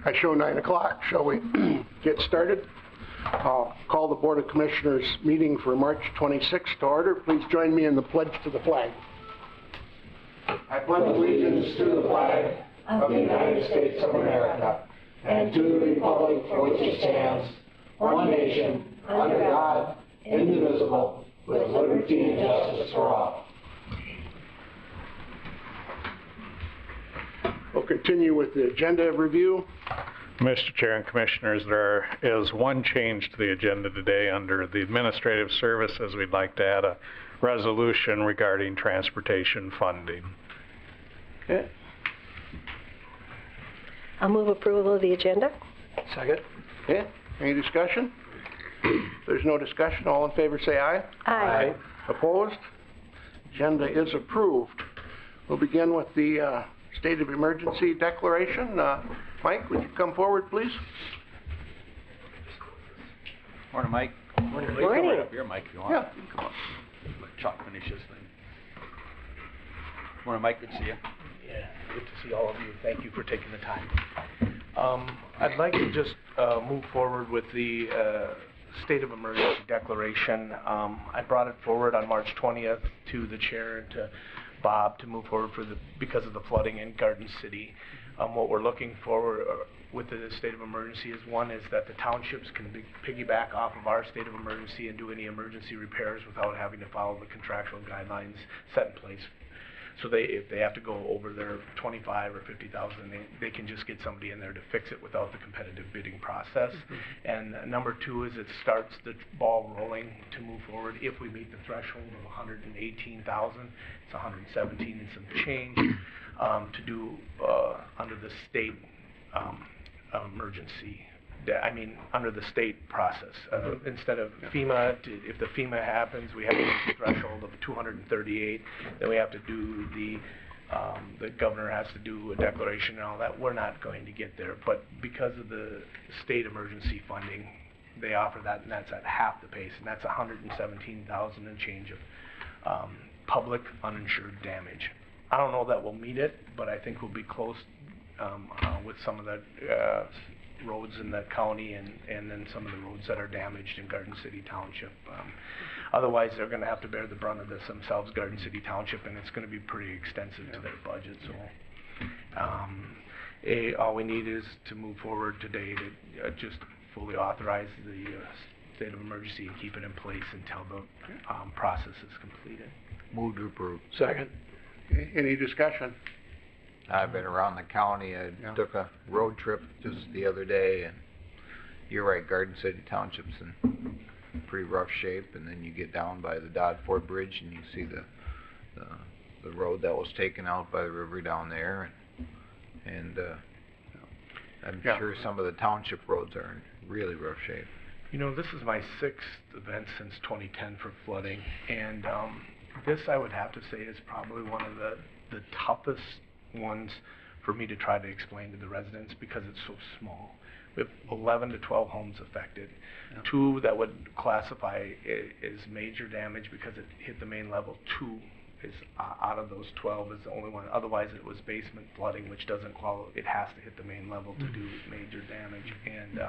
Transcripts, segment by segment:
I show 9 o'clock. Shall we get started? I'll call the Board of Commissioners meeting for March 26th to order. Please join me in the pledge to the flag. I pledge allegiance to the flag of the United States of America and to the republic for which it stands, one nation, under God, indivisible, with liberty and justice for all. We'll continue with the agenda review. Mr. Chair and Commissioners, there is one change to the agenda today under the administrative services. We'd like to add a resolution regarding transportation funding. Okay. I'll move approval of the agenda. Second. Okay. Any discussion? If there's no discussion, all in favor say aye. Aye. Opposed? Agenda is approved. We'll begin with the state of emergency declaration. Mike, would you come forward, please? Morning, Mike. Morning. Morning. Right up here, Mike, if you want. Yeah. Come on. Let Chuck finish this thing. Morning, Mike. Good to see you. Yeah, good to see all of you. Thank you for taking the time. I'd like to just move forward with the state of emergency declaration. I brought it forward on March 20th to the chair and to Bob to move forward because of the flooding in Garden City. What we're looking for with the state of emergency is that the townships can piggyback off of our state of emergency and do any emergency repairs without having to follow the contractual guidelines set in place. So if they have to go over their 25 or 50,000, they can just get somebody in there to fix it without the competitive bidding process. And number two is it starts the ball rolling to move forward. If we meet the threshold of 118,000, it's 117 and some change to do under the state emergency. Under the state process. Instead of FEMA, if the FEMA happens, we have to meet the threshold of 238, then we have to do the governor has to do a declaration and all that. We're not going to get there, but because of the state emergency funding, they offer that, and that's at half the pace, and that's 117,000 and change of public uninsured damage. I don't know that we'll meet it, but I think we'll be close with some of the roads in the county and then some of the roads that are damaged in Garden City Township. Otherwise, they're going to have to bear the brunt of this themselves, Garden City Township, and it's going to be pretty extensive to their budget. So all we need is to move forward today to just fully authorize the state of emergency and keep it in place until the process is completed. Move to approve. Second. Okay. Any discussion? I've been around the county. I took a road trip just the other day, and you're right, Garden City Township's in pretty rough shape, and then you get down by the Dodd Ford Bridge and you see the road that was taken out by the river down there, and I'm sure some of the township roads are in really rough shape. You know, this is my 6th event since 2010 for flooding, and this I would have to say is probably one of the toughest ones for me to try to explain to the residents because it's so small. We have 11 to 12 homes affected. Yeah. 2 that would classify as major damage because it hit the main level. 2 is out of those 12 is the only one. Otherwise, it was basement flooding, which doesn't qualify. It has to hit the main level to do major damage. And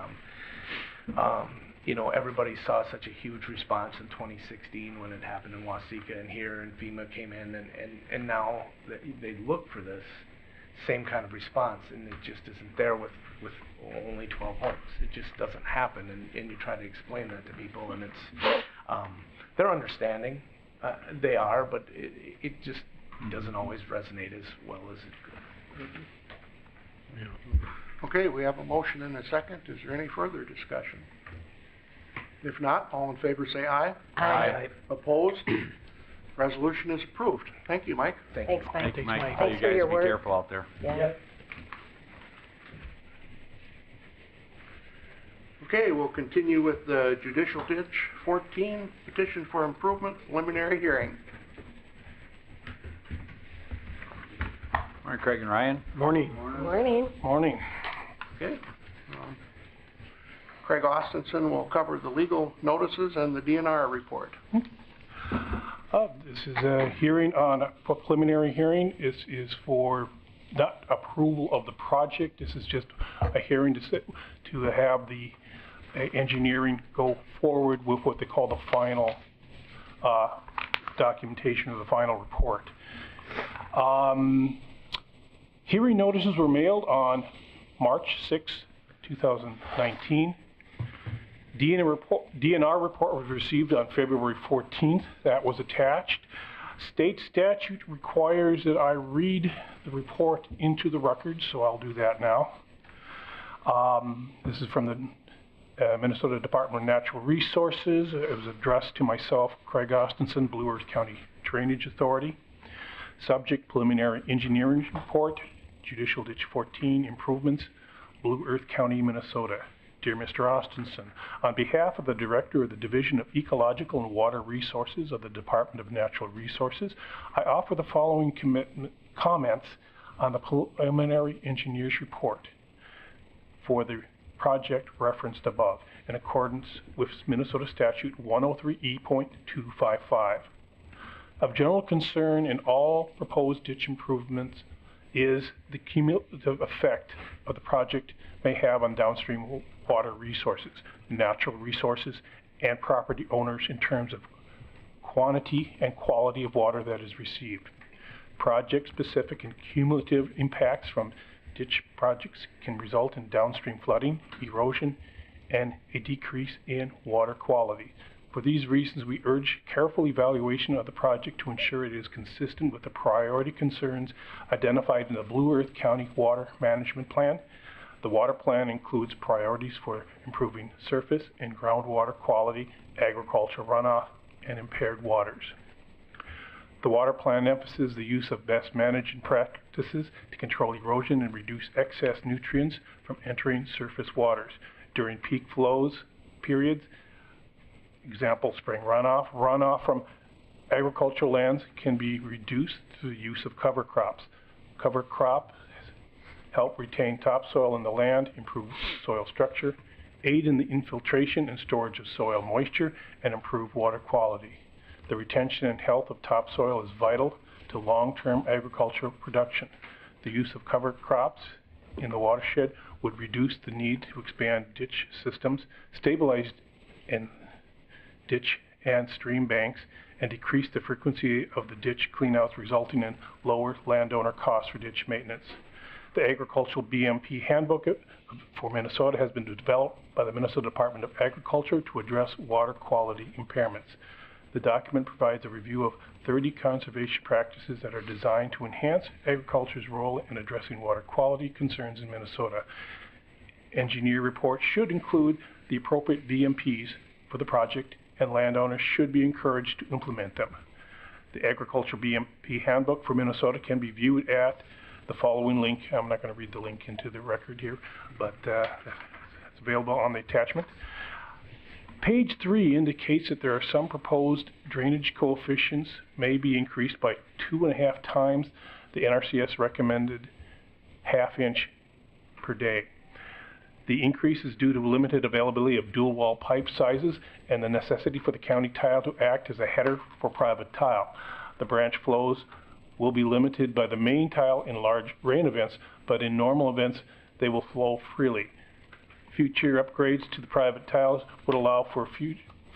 you know, everybody saw such a huge response in 2016 when it happened in Waseca and here, and FEMA came in, and now they look for this same kind of response, and it just isn't there with only 12 homes. It just doesn't happen, and you try to explain that to people, and it's they're understanding. They are, but it just doesn't always resonate as well as it could. Yeah. Okay, we have a motion and a second. Is there any further discussion? If not, all in favor say aye. Aye. Opposed? Resolution is approved. Thank you, Mike. Thanks, Mike. Thanks, Mike. Thanks You for guys your be work. careful out there. Yeah. Okay, we'll continue with the Judicial Ditch 14, Petition for Improvement, preliminary hearing. Morning, Craig and Ryan. Morning. Morning. Morning. Okay. Craig Austenson will cover the legal notices and the DNR report. This is a hearing on a preliminary hearing. It is for not approval of the project. This is just a hearing to have the engineering go forward with what they call the final documentation of the final report. Hearing notices were mailed on March 6, 2019. DNR report was received on February 14th. That was attached. State statute requires that I read the report into the record, so I'll do that now. This is from the Minnesota Department of Natural Resources. It was addressed to myself, Craig Austenson, Blue Earth County Drainage Authority. Subject, preliminary engineering report, Judicial Ditch 14 improvements, Blue Earth County, Minnesota. Dear Mr. Austenson, on behalf of the Director of the Division of Ecological and Water Resources of the Department of Natural Resources, I offer the following comments on the preliminary engineer's report for the project referenced above in accordance with Minnesota Statute 103E.255. Of general concern in all proposed ditch improvements is the cumulative effect of the project may have on downstream water resources, natural resources, and property owners in terms of quantity and quality of water that is received. Project-specific and cumulative impacts from ditch projects can result in downstream flooding, erosion, and a decrease in water quality. For these reasons, we urge careful evaluation of the project to ensure it is consistent with the priority concerns identified in the Blue Earth County Water Management Plan. The water plan includes priorities for improving surface and groundwater quality, agricultural runoff, and impaired waters. The water plan emphasizes the use of best management practices to control erosion and reduce excess nutrients from entering surface waters. During peak flows periods, example, spring runoff. Runoff from agricultural lands can be reduced through the use of cover crops. Cover crops help retain topsoil in the land, improve soil structure, aid in the infiltration and storage of soil moisture, and improve water quality. The retention and health of topsoil is vital to long-term agricultural production. The use of cover crops in the watershed would reduce the need to expand ditch systems, stabilize and ditch and stream banks, and decrease the frequency of the ditch cleanouts, resulting in lower landowner costs for ditch maintenance. The Agricultural BMP Handbook for Minnesota has been developed by the Minnesota Department of Agriculture to address water quality impairments. The document provides a review of 30 conservation practices that are designed to enhance agriculture's role in addressing water quality concerns in Minnesota. Engineer reports should include the appropriate BMPs for the project, and landowners should be encouraged to implement them. The Agricultural BMP Handbook for Minnesota can be viewed at the following link. I'm not going to read the link into the record here, but it's available on the attachment. Page 3 indicates that there are some proposed drainage coefficients may be increased by 2.5 times the NRCS recommended half-inch per day. The increase is due to limited availability of dual wall pipe sizes and the necessity for the county tile to act as a header for private tile. The branch flows will be limited by the main tile in large rain events, but in normal events they will flow freely. Future upgrades to the private tiles would allow for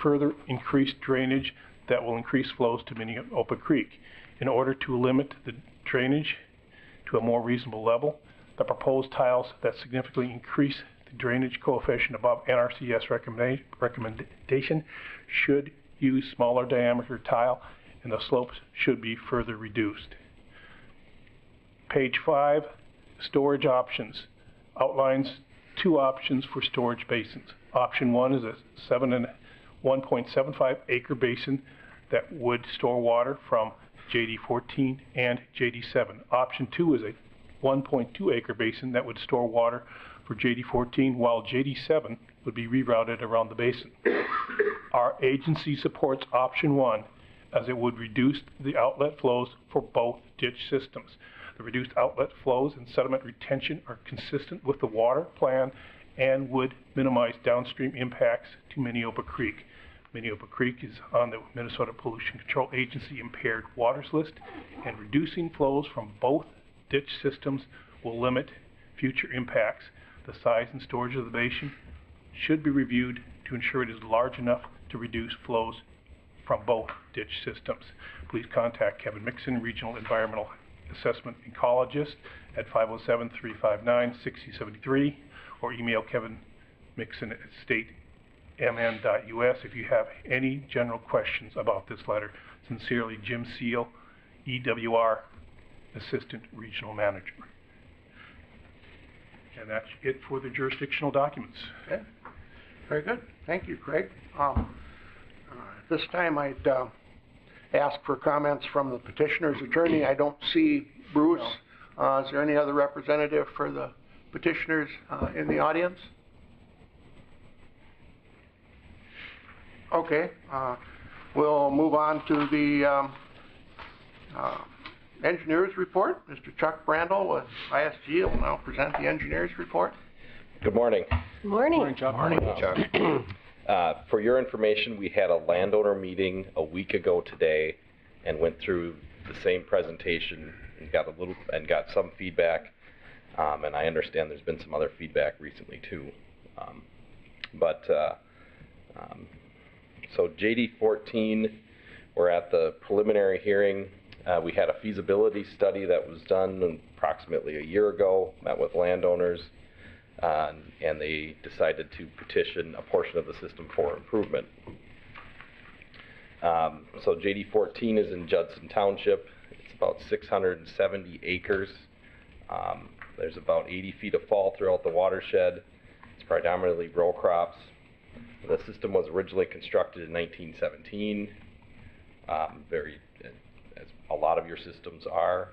further increased drainage that will increase flows to Minneopa Creek. In order to limit the drainage to a more reasonable level, the proposed tiles that significantly increase the drainage coefficient above NRCS recommendation should use smaller diameter tile, and the slopes should be further reduced. Page 5, storage options, outlines 2 options for storage basins. Option 1 is a 1.75 acre basin that would store water from JD 14 and JD 7. Option 2 is a 1.2 acre basin that would store water for JD 14, while JD 7 would be rerouted around the basin. Our agency supports option 1 as it would reduce the outlet flows for both ditch systems. The reduced outlet flows and sediment retention are consistent with the water plan and would minimize downstream impacts to Minneopa Creek. Minneopa Creek is on the Minnesota Pollution Control Agency impaired waters list, and reducing flows from both ditch systems will limit future impacts. The size and storage of the basin should be reviewed to ensure it is large enough to reduce flows from both ditch systems. Please contact Kevin Mixon, Regional Environmental Assessment Ecologist at 507-359-6073, or email Kevin Mixon at statemn.us if you have any general questions about this letter. Sincerely, Jim Seal, EWR Assistant Regional Manager. And that's it for the jurisdictional documents. Okay, very good. Thank you, Craig. At this time, I'd ask for comments from the petitioner's attorney. I don't see Bruce. Is there any other representative for the petitioners in the audience? Okay, we'll move on to the engineer's report. Mr. Chuck Brandel with ISG will now present the engineer's report. Good morning. Morning. Chuck. Morning, Chuck. For your information, we had a landowner meeting a week ago today and went through the same presentation and got some feedback. And I understand there's been some other feedback recently too. So JD 14, we're at the preliminary hearing. We had a feasibility study that was done approximately a year ago, met with landowners, and they decided to petition a portion of the system for improvement. So JD 14 is in Judson Township. It's about 670 acres. There's about 80 feet of fall throughout the watershed. It's predominantly row crops. The system was originally constructed in 1917. As a lot of your systems are.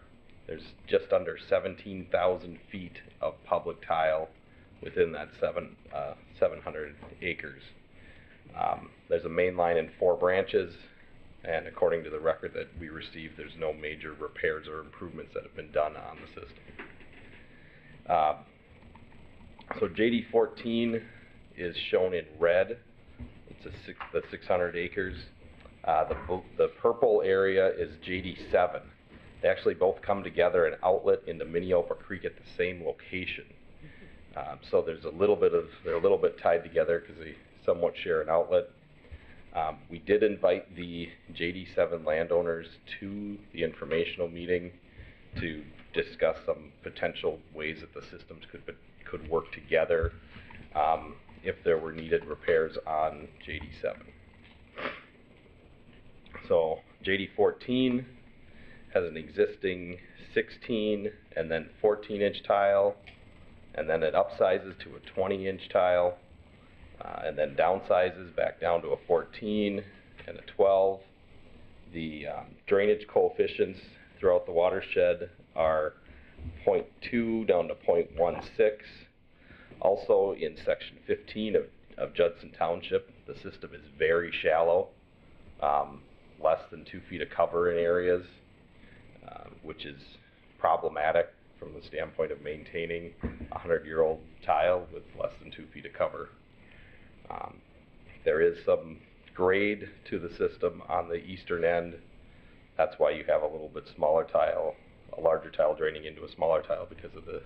There's just under 17,000 feet of public tile within that 700 acres. There's a main line in 4 branches, and according to the record that we received, there's no major repairs or improvements that have been done on the system. So JD 14 is shown in red. It's the 600 acres. The purple area is JD 7. They actually both come together and outlet into Minneopa Creek at the same location. So there's they're a little bit tied together because they somewhat share an outlet. We did invite the JD 7 landowners to the informational meeting to discuss some potential ways that the systems could work together if there were needed repairs on JD 7. So JD 14 has an existing 16 and then 14-inch tile, and then it upsizes to a 20-inch tile, and then downsizes back down to a 14 and a 12. The drainage coefficients throughout the watershed are 0.2 down to 0.16. Also in section 15 of Judson Township, the system is very shallow, less than 2 feet of cover in areas, which is problematic from the standpoint of maintaining a 100-year-old tile with less than 2 feet of cover. There is some grade to the system on the eastern end. That's why you have a little bit smaller tile, a larger tile draining into a smaller tile because of the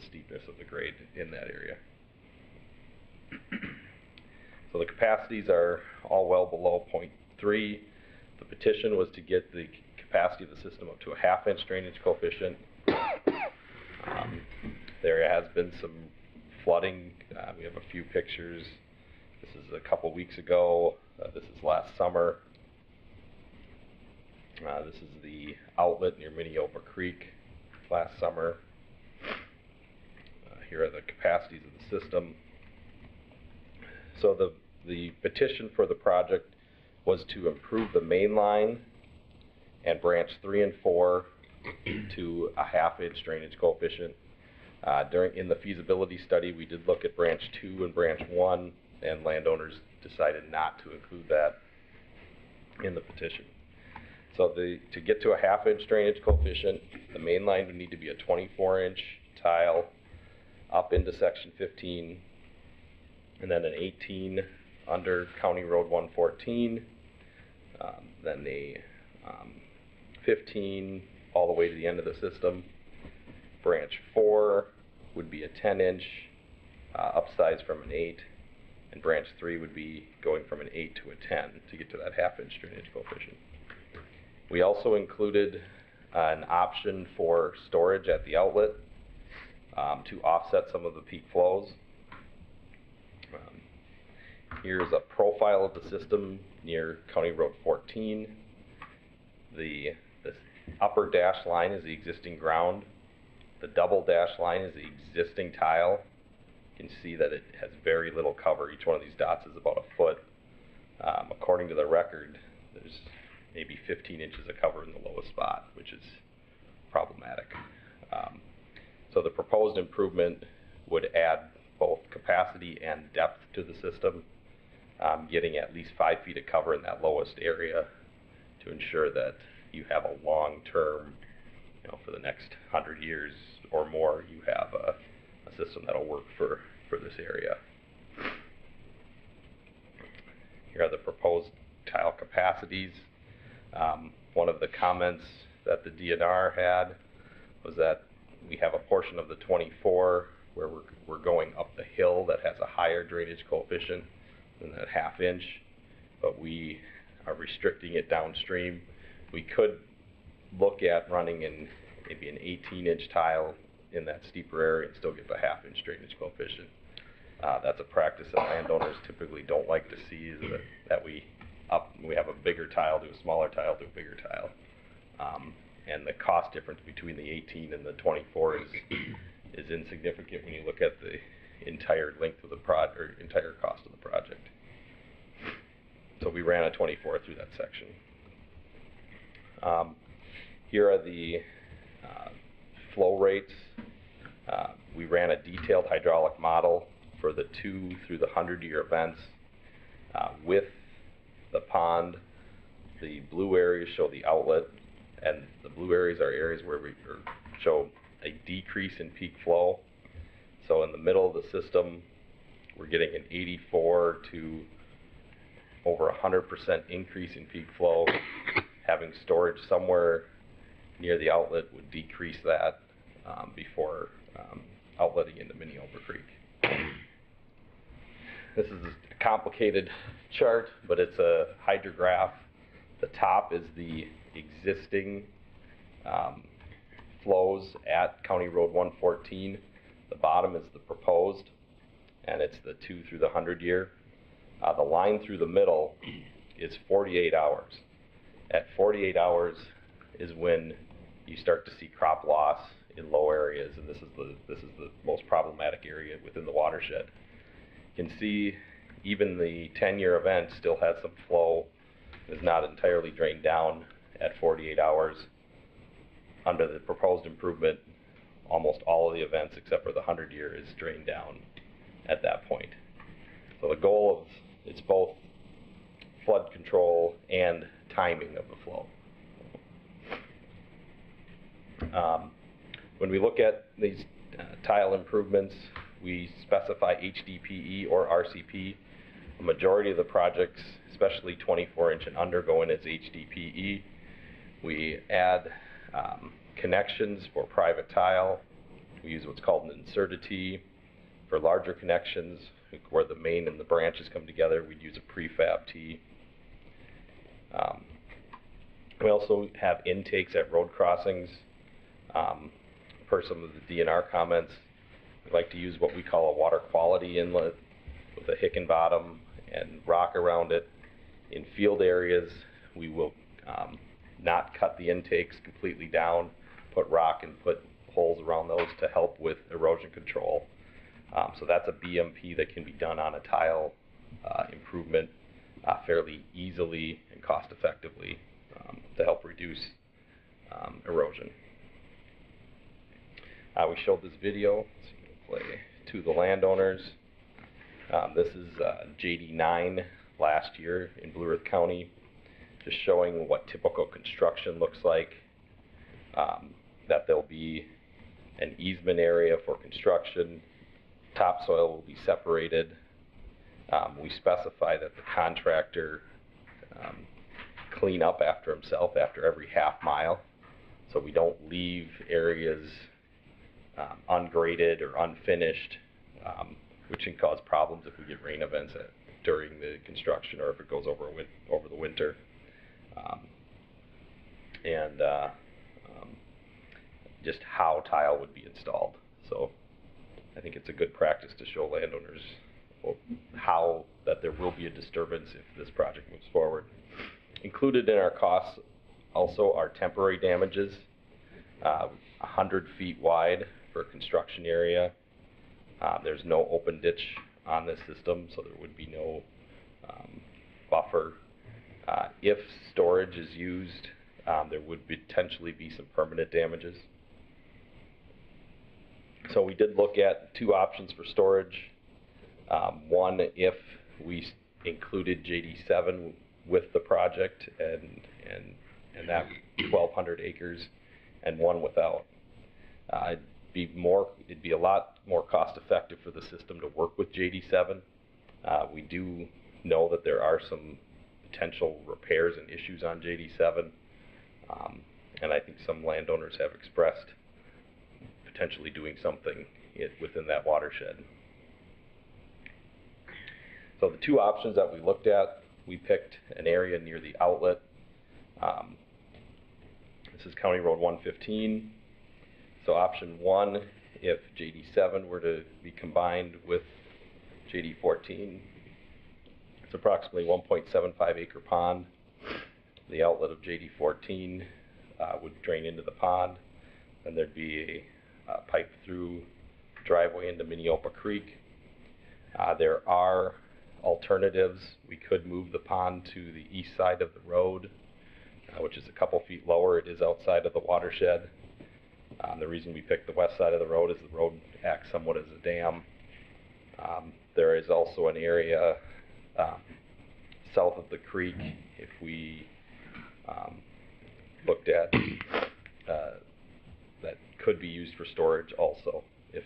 steepness of the grade in that area. So the capacities are all well below 0.3. The petition was to get the capacity of the system up to a 1/2-inch drainage coefficient. There has been some flooding. We have a few pictures. This is a couple weeks ago. This is last summer. This is the outlet near Minneopa Creek last summer. Here are the capacities of the system. So the petition for the project was to improve the main line and branch 3 and 4 to a 1/2-inch drainage coefficient. In the feasibility study, we did look at branch 2 and branch 1, and landowners decided not to include that in the petition. So to get to a 1/2-inch drainage coefficient, the main line would need to be a 24-inch tile up into section 15, and then an 18 under County Road 114, then a 15 all the way to the end of the system, Branch 4 would be a 10-inch, upsize from an 8, and Branch 3 would be going from an 8 to a 10 to get to that half-inch drainage coefficient. We also included an option for storage at the outlet to offset some of the peak flows. Here's a profile of the system near County Road 14. The upper dash line is the existing ground. The double dash line is the existing tile. You can see that it has very little cover. Each one of these dots is about a foot. According to the record, there's maybe 15 inches of cover in the lowest spot, which is problematic. So the proposed improvement would add both capacity and depth to the system, getting at least 5 feet of cover in that lowest area to ensure that you have a long-term, for the next 100 years or more, you have a system that'll work for this area. Here are the proposed tile capacities. One of the comments that the DNR had was that we have a portion of the 24 where we're going up the hill that has a higher drainage coefficient than that half-inch, but we are restricting it downstream. We could look at running in maybe an 18-inch tile in that steeper area and still get the half-inch drainage coefficient. That's a practice that landowners typically don't like to see, is that we have a bigger tile to a smaller tile to a bigger tile. And the cost difference between the 18 and the 24 is insignificant when you look at the entire length of the entire cost of the project. So we ran a 24 through that section. Here are the flow rates. We ran a detailed hydraulic model for the 2 through the 100-year events with the pond. The blue areas show the outlet, and the blue areas are areas where we show a decrease in peak flow. So in the middle of the system, we're getting an 84 to over 100% increase in peak flow. Having storage somewhere near the outlet would decrease that before outletting into Minneopa Creek. This is a complicated chart, but it's a hydrograph. The top is the existing flows at County Road 114. The bottom is the proposed, and it's the 2 through the 100-year. The line through the middle is 48 hours. At 48 hours is when you start to see crop loss in low areas, and this is the most problematic area within the watershed. You can see even the 10-year event still has some flow. Is not entirely drained down at 48 hours. Under the proposed improvement, almost all of the events except for the 100-year is drained down at that point. So the goal of it's both flood control and timing of the flow. When we look at these tile improvements, we specify HDPE or RCP. The majority of the projects, especially 24-inch and under, go in as HDPE. We add connections for private tile. We use what's called an inserted T. For larger connections, where the main and the branches come together, we'd use a prefab T. We also have intakes at road crossings. Per some of the DNR comments, we like to use what we call a water quality inlet with a hick and bottom and rock around it. In field areas, we will not cut the intakes completely down, put rock and put holes around those to help with erosion control. So that's a BMP that can be done on a tile improvement fairly easily and cost effectively to help reduce erosion. We showed this video, so you can play to the landowners. This is JD9 last year in Blue Earth County, just showing what typical construction looks like. That there'll be an easement area for construction. Topsoil will be separated. We specify that the contractor clean up after himself after every half mile, so we don't leave areas ungraded or unfinished, which can cause problems if we get rain events during the construction or if it goes over the winter. Just how tile would be installed. So I think it's a good practice to show landowners how that there will be a disturbance if this project moves forward. Included in our costs also are temporary damages, 100 feet wide for a construction area. There's no open ditch on this system, so there would be no buffer. If storage is used, there would potentially be some permanent damages. So we did look at two options for storage. One, if we included JD7 with the project and that 1,200 acres, and one without. It'd be a lot more cost effective for the system to work with JD7. We do know that there are some potential repairs and issues on JD7, and I think some landowners have expressed potentially doing something within that watershed. So the two options that we looked at, we picked an area near the outlet. This is County Road 115. So option one, if JD7 were to be combined with JD14, it's approximately 1.75 acre pond. The outlet of JD14 would drain into the pond, and there'd be a pipe through driveway into Minneopa Creek. There are alternatives. We could move the pond to the east side of the road, which is a couple feet lower. It is outside of the watershed. The reason we picked the west side of the road is the road acts somewhat as a dam. There is also an area south of the creek, if we looked at, that could be used for storage also, if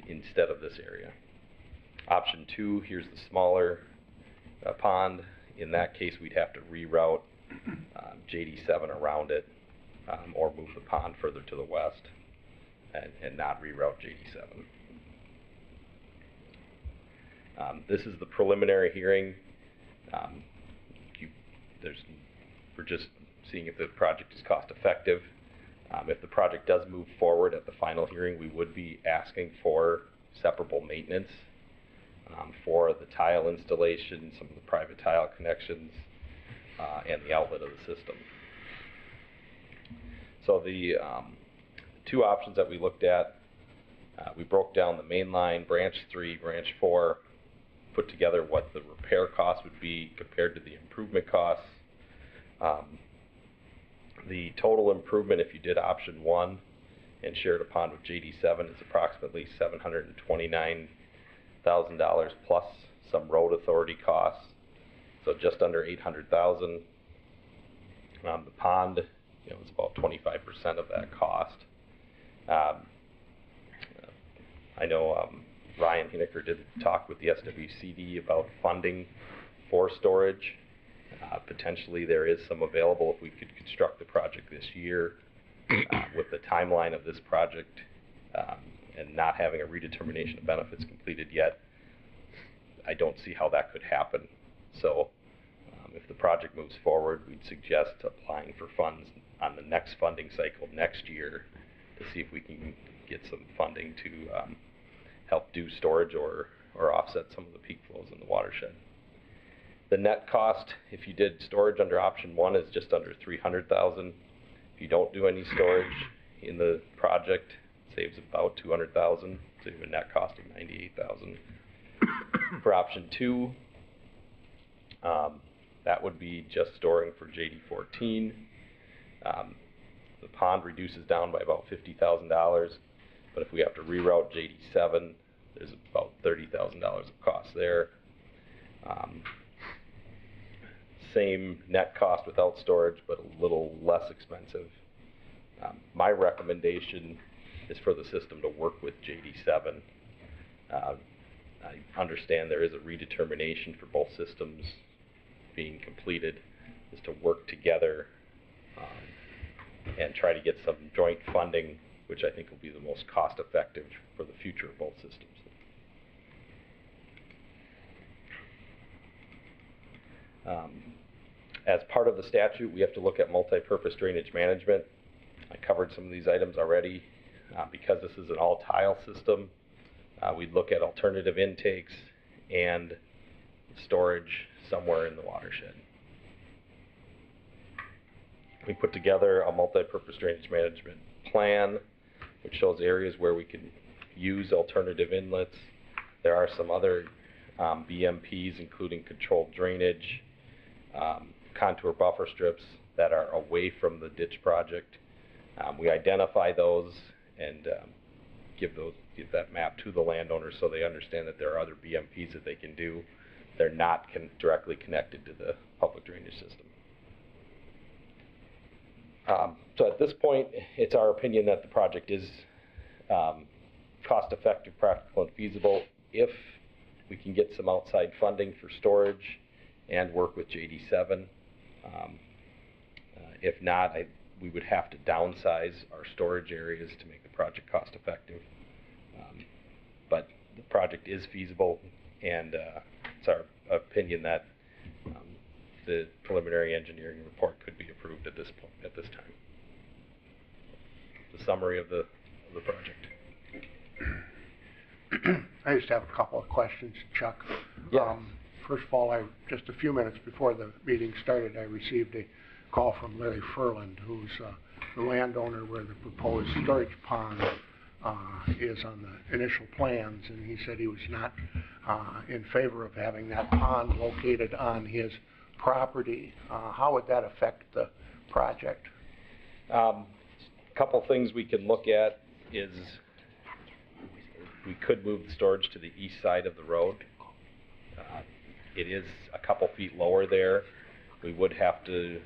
instead of this area. Option two, here's the smaller pond. In that case, we'd have to reroute JD7 around it, or move the pond further to the west and not reroute JD7. This is the preliminary hearing. We're just seeing if the project is cost effective. If the project does move forward at the final hearing, we would be asking for separable maintenance for the tile installation, some of the private tile connections, and the outlet of the system. So the two options that we looked at, we broke down the main line, branch 3, branch 4, put together what the repair cost would be compared to the improvement costs. The total improvement, if you did option 1 and shared a pond with JD7, is approximately $729,000 plus some road authority costs, so just under $800,000. The pond, is about 25% of that cost. I know Ryan Hineker did talk with the SWCD about funding for storage. Potentially there is some available if we could construct the project this year. With the timeline of this project and not having a redetermination of benefits completed yet, I don't see how that could happen. So if the project moves forward, we'd suggest applying for funds on the next funding cycle next year to see if we can get some funding to help do storage or offset some of the peak flows in the watershed. The net cost, if you did storage under option 1, is just under $300,000. If you don't do any storage in the project, it saves about $200,000, so you have a net cost of $98,000. For option 2, that would be just storing for JD14. The pond reduces down by about $50,000, but if we have to reroute JD7, there's about $30,000 of cost there. Same net cost without storage, but a little less expensive. My recommendation is for the system to work with JD7. I understand there is a redetermination for both systems being completed, is to work together and try to get some joint funding, which I think will be the most cost effective for the future of both systems. As part of the statute, we have to look at multi-purpose drainage management. I covered some of these items already. Because this is an all-tile system, we'd look at alternative intakes and storage somewhere in the watershed. We put together a multi-purpose drainage management plan, which shows areas where we can use alternative inlets. There are some other BMPs, including controlled drainage, contour buffer strips that are away from the ditch project. We identify those and give that map to the landowners so they understand that there are other BMPs that they can do. They're not directly connected to the public drainage system. So at this point, it's our opinion that the project is cost-effective, practical, and feasible if we can get some outside funding for storage and work with JD7. If not, we would have to downsize our storage areas to make the project cost-effective. But the project is feasible, and it's our opinion that the preliminary engineering report could be approved at this point, at this time. The summary of the project. I just have a couple of questions, Chuck. Yeah. First of all, just a few minutes before the meeting started, I received a call from Larry Furland, who's the landowner where the proposed storage pond is on the initial plans, and he said he was not in favor of having that pond located on his property. How would that affect the project? A couple things we can look at is we could move the storage to the east side of the road. It is a couple feet lower there. We would have to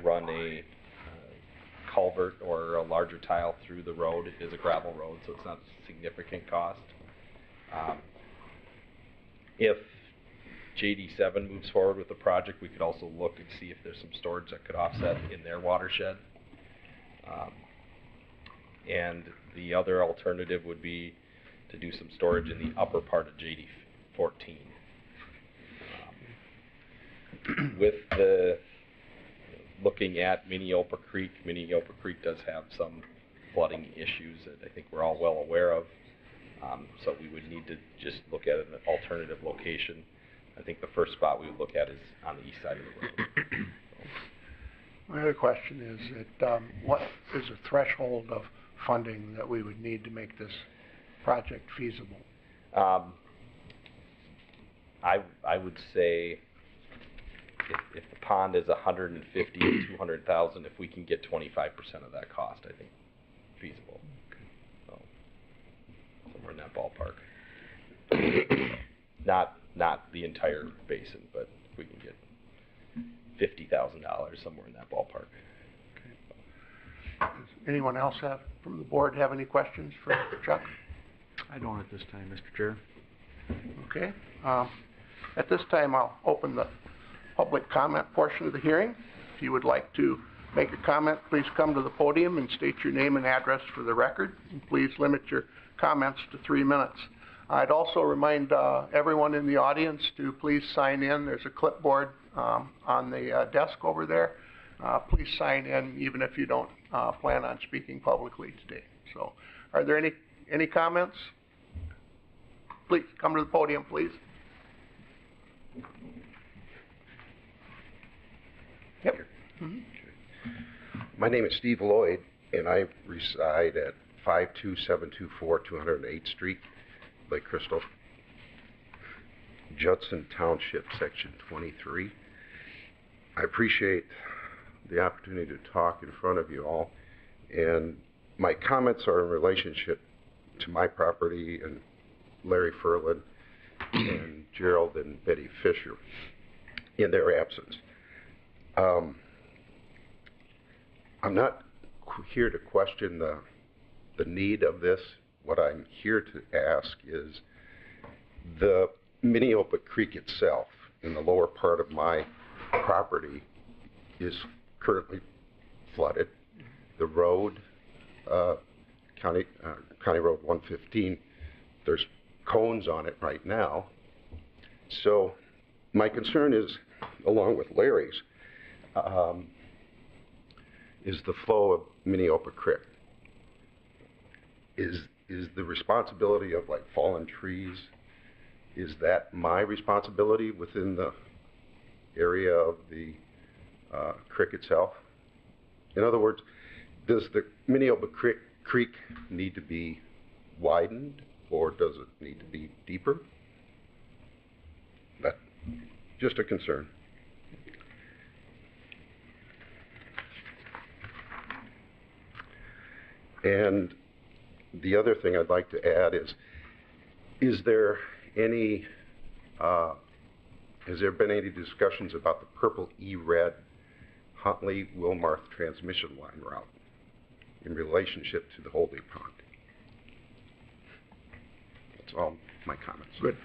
run a culvert or a larger tile through the road. It is a gravel road, so it's not a significant cost. If JD7 moves forward with the project, we could also look and see if there's some storage that could offset in their watershed. And the other alternative would be to do some storage in the upper part of JD14. With the looking at Minneopa Creek does have some flooding issues that I think we're all well aware of. So we would need to just look at an alternative location. I think the first spot we would look at is on the east side of the road. My other question is that what is the threshold of funding that we would need to make this project feasible? I would say if the pond is 150 to 200,000, if we can get 25% of that cost, I think feasible. So somewhere in that ballpark. Not the entire basin, but if we can get $50,000, somewhere in that ballpark. Does anyone else from the board have any questions for Chuck? I don't at this time, Mr. Chair. Okay. At this time, I'll open the public comment portion of the hearing. If you would like to make a comment, please come to the podium and state your name and address for the record. And please limit your comments to 3 minutes. I'd also remind everyone in the audience to please sign in. There's a clipboard on the desk over there. Please sign in even if you don't plan on speaking publicly today. So, are there any comments? Please come to the podium, please. Yep. Mm-hmm. My name is Steve Lloyd, and I reside at 52724 208th Street, Lake Crystal, Judson Township, Section 23. I appreciate the opportunity to talk in front of you all, and my comments are in relationship to my property and Larry Furland and Gerald and Betty Fisher in their absence. I'm not here to question the need of this. What I'm here to ask is the Minneopa Creek itself in the lower part of my property is currently flooded. The road, County Road 115, there's cones on it right now. So my concern is, along with Larry's, is the flow of Minneopa Creek. Is the responsibility of like fallen trees, is that my responsibility within the area of the creek itself? In other words, does the Minneopa Creek need to be widened, or does it need to be deeper? That's just a concern. And the other thing I'd like to add is there any, has there been any discussions about the purple E-red Huntley-Wilmarth transmission line route in relationship to the holding pond? That's all my comments. Good.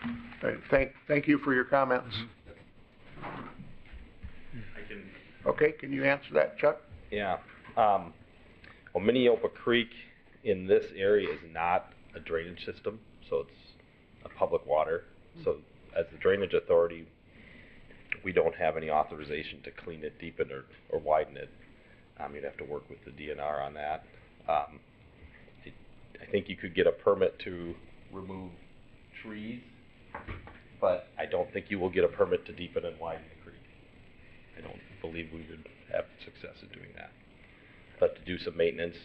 Thank you for your comments. Okay, can you answer that, Chuck? Yeah. Well, Minneopa Creek in this area is not a drainage system, so it's a public water. So as the drainage authority, we don't have any authorization to clean it, deepen it, or widen it. You'd have to work with the DNR on that. I think you could get a permit to remove trees, but I don't think you will get a permit to deepen and widen the creek. I don't believe we would have success in doing that. But to do some maintenance,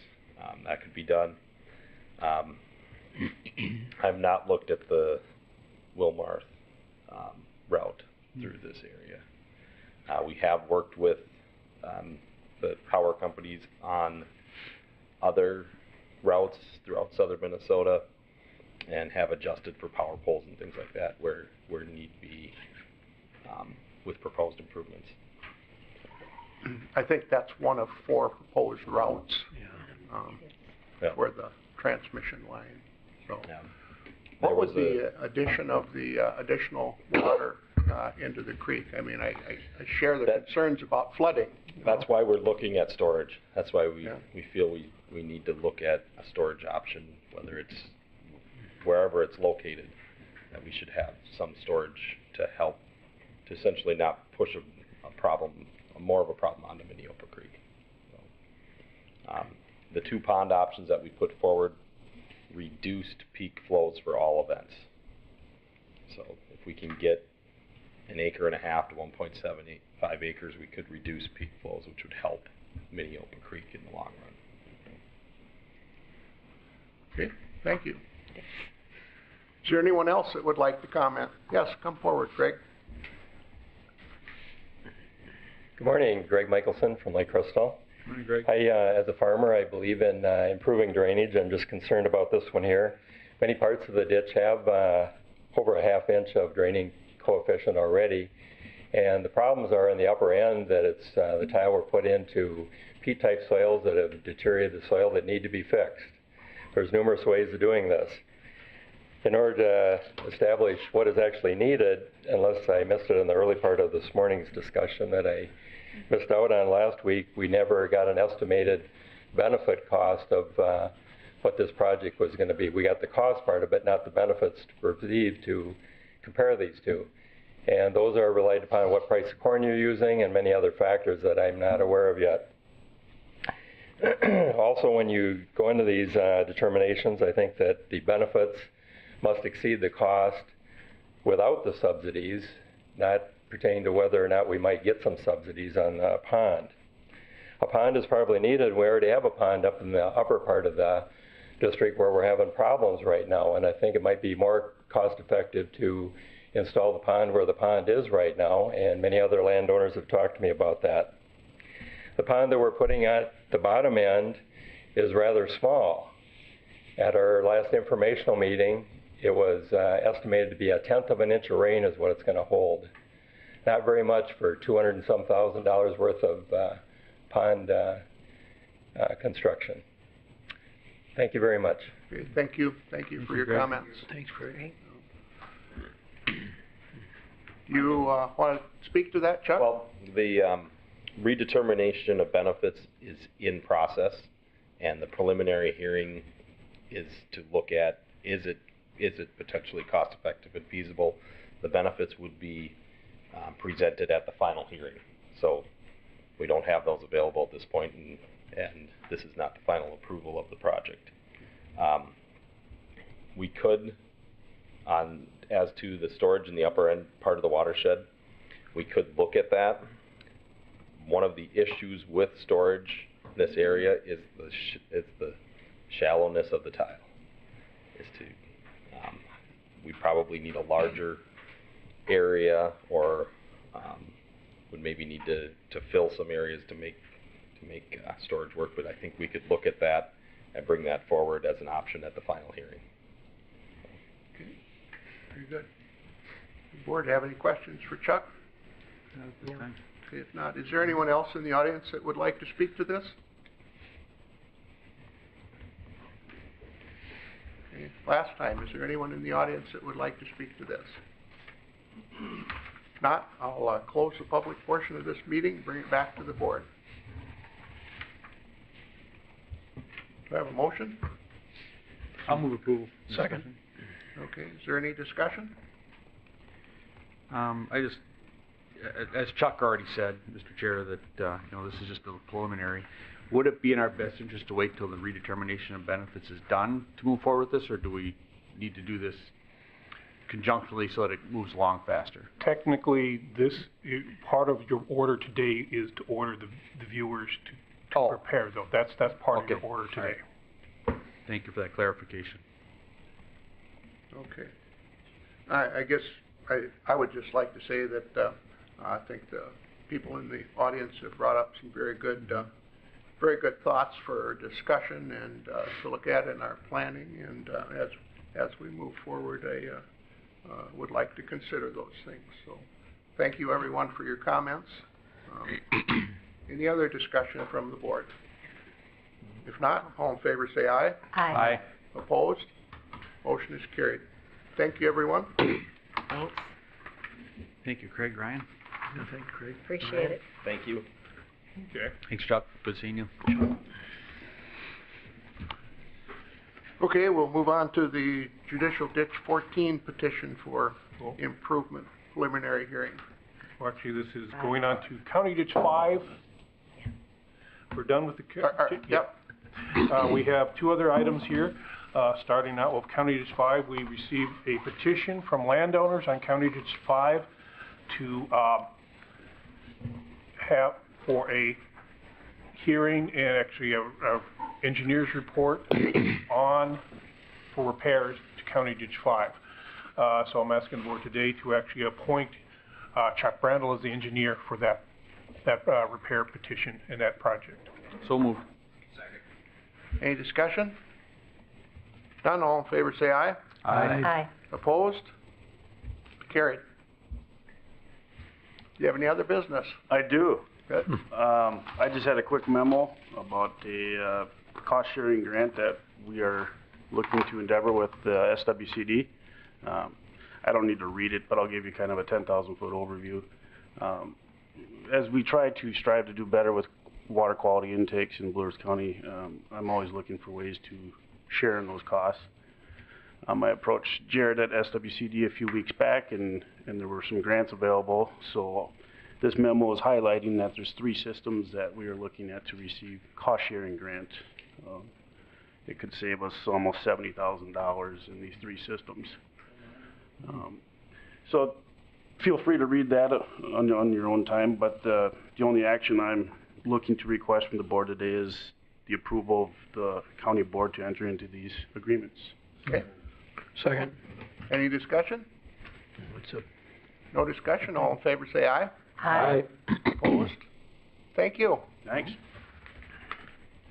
that could be done. I've not looked at the Wilmarth route through this area. We have worked with the power companies on other routes throughout southern Minnesota and have adjusted for power poles and things like that where need be with proposed improvements. I think that's one of 4 proposed routes Yeah. for the transmission line. So, Yeah. what was the addition of the additional water into the creek? I mean, I share the concerns about flooding. That's why we're looking at storage. That's why we feel we need to look at a storage option, whether it's wherever it's located, that we should have some storage to help to essentially not push a problem, more of a problem onto Minneopa Creek. So, the 2 pond options that we put forward reduced peak flows for all events. So if we can get 1.5 acres to 1.75 acres, we could reduce peak flows, which would help Minneopa Creek in the long run. Okay, thank you. Is there anyone else that would like to comment? Yes, come forward, Greg. Good morning, Greg Michelson from Lake Crystal. Good morning, Greg. As a farmer, I believe in improving drainage. I'm just concerned about this one here. Many parts of the ditch have over a 1/2 inch of draining coefficient already, and the problems are in the upper end that it's the tile were put into peat-type soils that have deteriorated the soil that need to be fixed. There's numerous ways of doing this. In order to establish what is actually needed, unless I missed it in the early part of this morning's discussion that I missed out on last week, we never got an estimated benefit cost of what this project was going to be. We got the cost part of it, not the benefits perceived to compare these two. And those are relied upon what price of corn you're using and many other factors that I'm not aware of yet. Also, when you go into these determinations, I think that the benefits must exceed the cost without the subsidies, not pertaining to whether or not we might get some subsidies on a pond. A pond is probably needed. We already have a pond up in the upper part of the district where we're having problems right now, and I think it might be more cost effective to install the pond where the pond is right now, and many other landowners have talked to me about that. The pond that we're putting at the bottom end is rather small. At our last informational meeting, it was estimated to be 1/10 of an inch of rain is what it's going to hold. Not very much for $200 and some thousand worth of pond construction. Thank you very much. Okay, thank you. Thank you for your comments. Thanks, Greg. You want to speak to that, Chuck? Well, the redetermination of benefits is in process, and the preliminary hearing is to look at, is it potentially cost effective and feasible? The benefits would be presented at the final hearing. So we don't have those available at this point, and this is not the final approval of the project. We could, as to the storage in the upper end part of the watershed, we could look at that. One of the issues with storage in this area is the shallowness of the tile. We probably need a larger area, or would maybe need to fill some areas to make storage work. But I think we could look at that and bring that forward as an option at the final hearing. Okay, very good. The board have any questions for Chuck? No. Okay, if not, is there anyone else in the audience that would like to speak to this? Okay, last time, is there anyone in the audience that would like to speak to this? If not, I'll close the public portion of this meeting, bring it back to the board. Do I have a motion? I'll move approval. Second. Okay, is there any discussion? As Chuck already said, Mr. Chair, that, this is just a preliminary. Would it be in our best interest to wait till the redetermination of benefits is done to move forward with this, or do we need to do this conjunctly so that it moves along faster? Technically, part of your order today is to order the viewers to prepare though. That's part of your order today. Right. Thank you for that clarification. Okay. I guess I would just like to say that I think the people in the audience have brought up some very good thoughts for discussion and to look at in our planning. And as we move forward, I would like to consider those things. So thank you, everyone, for your comments. Any other discussion from the board? If not, all in favor say aye. Aye. Opposed? Motion is carried. Thank you, everyone. Thanks. Thank you, Craig. Ryan? Thank you, Craig. Appreciate it. Thank you. Okay. Thanks, Chuck. Good seeing you. Okay, we'll move on to the Judicial Ditch 14 petition for improvement preliminary hearing. Well, actually, this is going on to County Ditch 5. We're done with the... Yep. We have two other items here. Starting out with County Ditch 5, we received a petition from landowners on County Ditch 5 to have for a hearing and actually a engineer's report for repairs to County Ditch 5. So I'm asking the board today to actually appoint Chuck Brandel as the engineer for that repair petition and that project. So moved. Any discussion? None, all in favor say aye. Aye. Opposed? Carried. Do you have any other business? I do. Good. I just had a quick memo about a cost-sharing grant that we are looking to endeavor with the SWCD. I don't need to read it, but I'll give you kind of a 10,000-foot overview. As we try to strive to do better with water quality intakes in Blue Earth County, I'm always looking for ways to share in those costs. I approached Jared at SWCD a few weeks back, and there were some grants available. So this memo is highlighting that there's 3 systems that we are looking at to receive cost-sharing grant. It could save us almost $70,000 in these 3 systems. So feel free to read that on your own time, but the only action I'm looking to request from the board today is the approval of the county board to enter into these agreements. Okay. Second. Any discussion? What's up? No discussion, all in favor say aye. Aye. Opposed? Thank you. Thanks.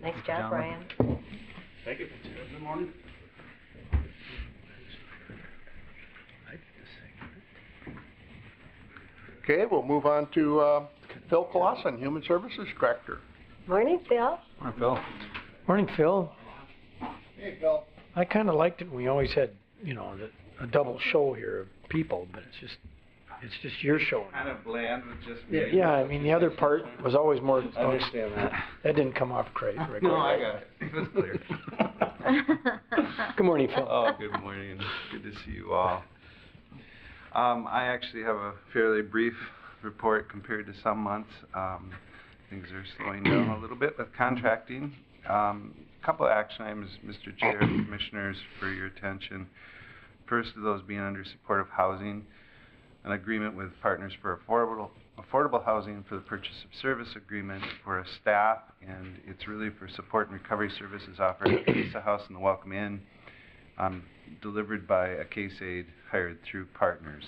Nice job, Ryan. Thank you. Good morning. Okay, we'll move on to Phil Clausen, Human Services Director. Morning, Phil. Morning, Phil. Morning, Phil. Hey, Phil. I kind of liked it when we always had, a double show here of people, but it's just It's just your showing. Kind of bland with just Yeah, me. yeah, I mean, the other part was always more, I understand that. that didn't come off right. No, I got it. It was clear. Good morning, Phil. Oh, good morning. Good to see you all. I actually have a fairly brief report compared to some months. Things are slowing down a little bit with contracting. Couple of action items, Mr. Chair, Commissioners, for your attention. First of those being under supportive housing, an agreement with Partners for Affordable Housing for the purchase of service agreement for a staff, and it's really for support and recovery services offered at Mesa House and the Welcome Inn, delivered by a case aide hired through Partners.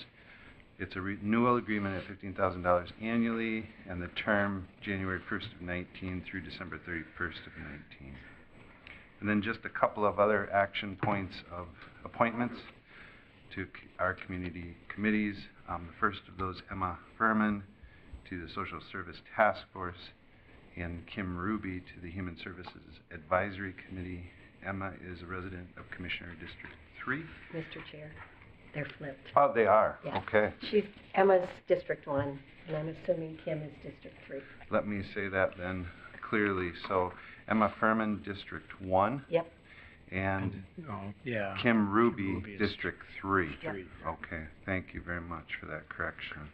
It's a renewal agreement at $15,000 annually, and the term January 1st of 19 through December 31st of 19. And then just a couple of other action points of appointments to our community committees. The first of those, Emma Furman to the Social Service Task Force, and Kim Ruby to the Human Services Advisory Committee. Emma is a resident of Commissioner District 3. Mr. Chair, they're flipped. Oh, they are? Yeah. Okay. She's, Emma's District 1, and I'm assuming Kim is District 3. Let me say that then clearly. So Emma Furman, District 1. Yep. And Yeah. Kim Ruby, Ruby is District 3. Yep. Okay, thank you very much for that correction.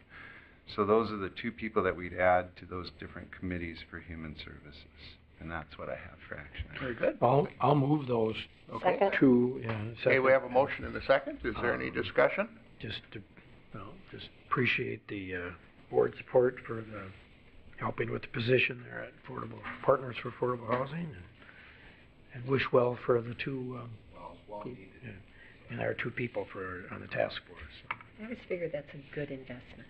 So those are the two people that we'd add to those different committees for human services. And that's what I have for action. Very good. I'll move those Okay. Second. two, Okay, we have a motion and a second. Is there any discussion? just to, just appreciate the board support for the helping with the position there at Partners for Affordable Housing, and wish well for the two, and our two people on the task force. I always figured that's a good investment.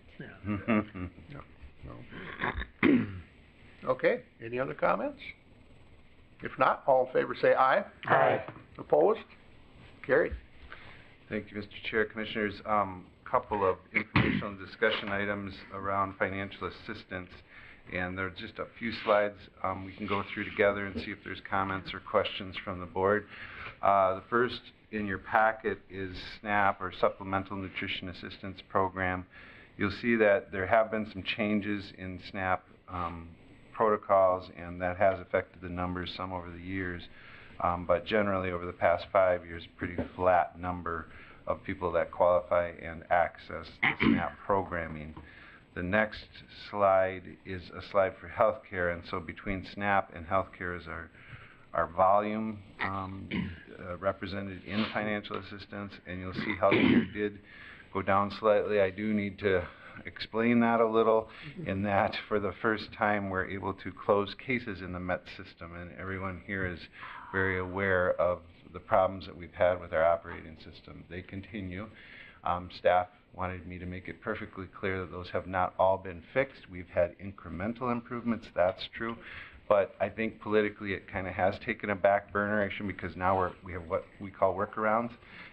Okay, any other comments? If not, all in favor say aye. Aye. Opposed? Carried. Thank you, Mr. Chair, Commissioners. Couple of informational discussion items around financial assistance, and there are just a few slides we can go through together and see if there's comments or questions from the board. The first in your packet is SNAP, or Supplemental Nutrition Assistance Program. You'll see that there have been some changes in SNAP protocols, and that has affected the numbers some over the years. But generally, over the past 5 years, a pretty flat number of people that qualify and access the SNAP programming. The next slide is a slide for healthcare, and so between SNAP and healthcare is our volume represented in financial assistance, and you'll see healthcare did go down slightly. I do need to explain that a little, in that for the first time we're able to close cases in the MET system, and everyone here is very aware of the problems that we've had with our operating system. They continue. Staff wanted me to make it perfectly clear that those have not all been fixed. We've had incremental improvements, that's true, but I think politically it kind of has taken a back burner action, because now we have what we call workarounds,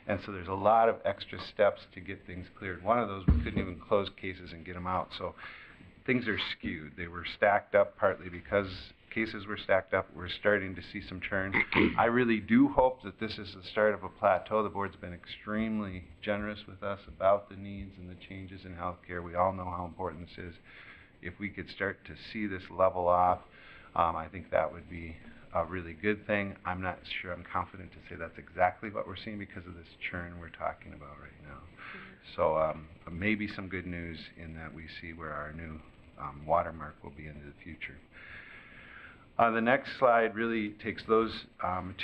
and so there's a lot of extra steps to get things cleared. One of those, we couldn't even close cases and get them out, so things are skewed. They were stacked up partly because cases were stacked up. We're starting to see some churn. I really do hope that this is the start of a plateau. The board's been extremely generous with us about the needs and the changes in healthcare. We all know how important this is. If we could start to see this level off, I think that would be a really good thing. I'm not sure I'm confident to say that's exactly what we're seeing because of this churn we're talking about right now. So maybe some good news in that we see where our new watermark will be into the future. The next slide really takes those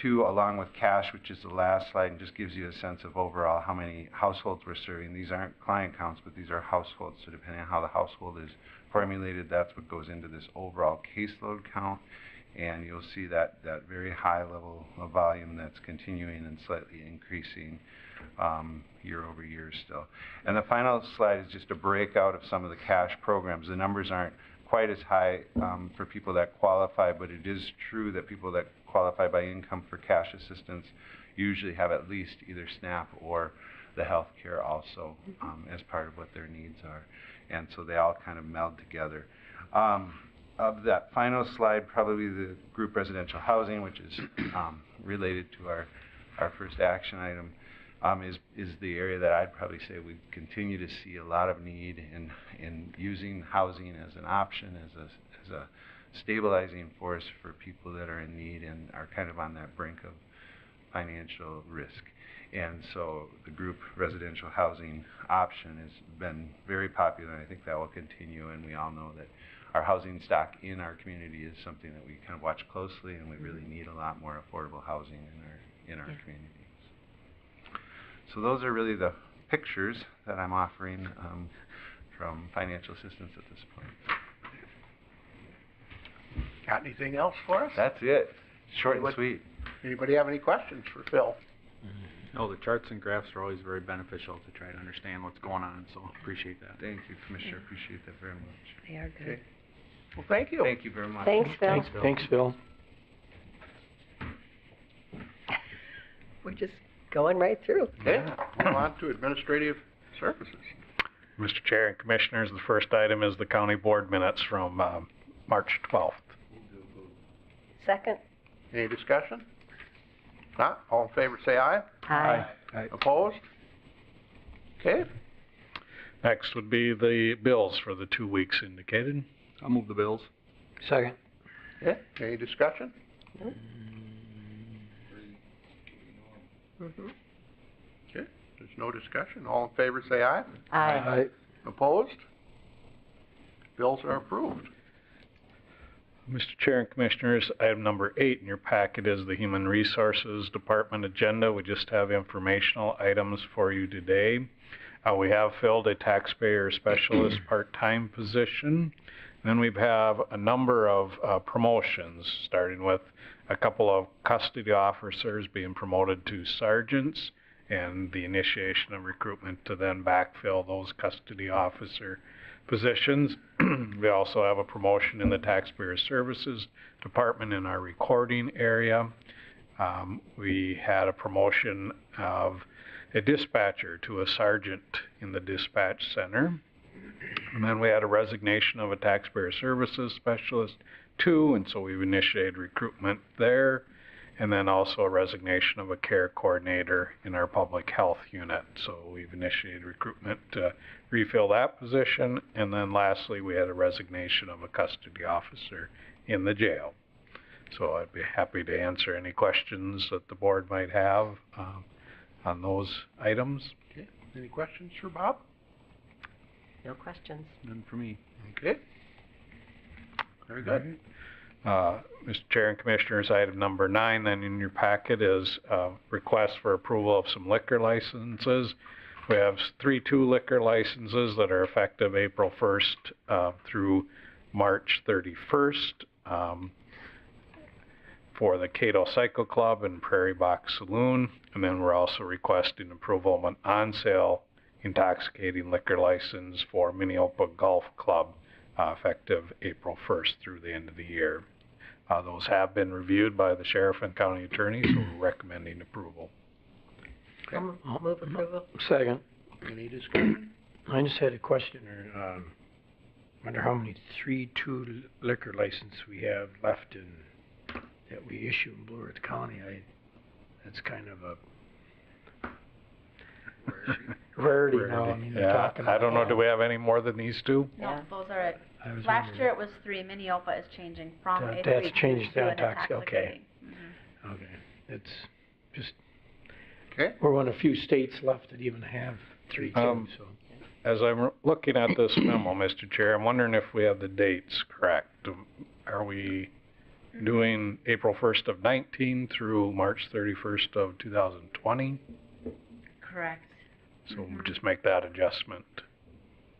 two along with cash, which is the last slide, and just gives you a sense of overall how many households we're serving. These aren't client counts, but these are households. So depending on how the household is formulated, that's what goes into this overall caseload count. And you'll see that very high level of volume that's continuing and slightly increasing year over year still. And the final slide is just a breakout of some of the cash programs. The numbers aren't quite as high for people that qualify, but it is true that people that qualify by income for cash assistance usually have at least either SNAP or the health care also as part of what their needs are. And so they all kind of meld together. Of that final slide, probably the group residential housing, which is related to our first action item. is the area that I'd probably say we continue to see a lot of need in using housing as an option, as a stabilizing force for people that are in need and are kind of on that brink of financial risk. And so the group residential housing option has been very popular, and I think that will continue. And we all know that our housing stock in our community is something that we kind of watch closely, and we really need a lot more affordable housing in our communities. So those are really the pictures that I'm offering from financial assistance at this point. Got anything else for us? That's it. Short and sweet. Anybody have any questions for Phil? No, the charts and graphs are always very beneficial to try to understand what's going on, so appreciate that. Thank you, Commissioner. Appreciate that very much. They are good. Okay. Well, thank you. Thank you very much. Thanks, Phil. Thanks, Phil. We're just going right through. Okay, move on to administrative services. Mr. Chair and Commissioners, the first item is the county board minutes from March 12th. Second? Any discussion? Not, all in favor say aye. Aye. Opposed? Okay, Next would be the bills for the 2 weeks indicated. I'll move the bills. Second. okay, any discussion? Mm-hmm. Okay, there's no discussion, all in favor say aye. Aye. Opposed? Bills are approved. Mr. Chair and Commissioners, item number 8 in your packet is the Human Resources Department agenda. We just have informational items for you today. We have filled a taxpayer specialist part-time position. Then we have a number of promotions, starting with a couple of custody officers being promoted to sergeants, and the initiation of recruitment to then backfill those custody officer positions. We also have a promotion in the Taxpayer Services Department in our recording area. We had a promotion of a dispatcher to a sergeant in the dispatch center. And then we had a resignation of a Taxpayer Services Specialist too, and so we've initiated recruitment there. And then also a resignation of a care coordinator in our public health unit. So we've initiated recruitment to refill that position. And then lastly, we had a resignation of a custody officer in the jail. So I'd be happy to answer any questions that the board might have on those items. Okay, any questions for Bob? No questions. None for me. Okay. Very good. Mr. Chair and Commissioners, item number 9 then in your packet is request for approval of some liquor licenses. We have 2 liquor licenses that are effective April 1st through March 31st for the Cato Cycle Club and Prairie Box Saloon. And then we're also requesting approval of an on-sale intoxicating liquor license for Minneopa Golf Club effective April 1st through the end of the year. Those have been reviewed by the sheriff and county attorney, so we're recommending approval. I'll move approval. Second. Any discussion? I just had a question, or wonder how many 3-2 liquor license we have left in, that we issue in Blue Earth County. That's kind of a rarity now. I mean, they're talking I don't know, about- do we have any more than these 2? No, those are it. I was Last wondering. year it was 3. Minneopa is changing from a That's 3 changed to to an intoxicating. Okay. intoxicating. Okay, it's just, Okay. we're one of the few states left that even have 3-2, so. As I'm looking at this memo, Mr. Chair, I'm wondering if we have the dates correct. Are we doing April 1st of 19 through March 31st of 2020? Correct. So we'll just make that adjustment.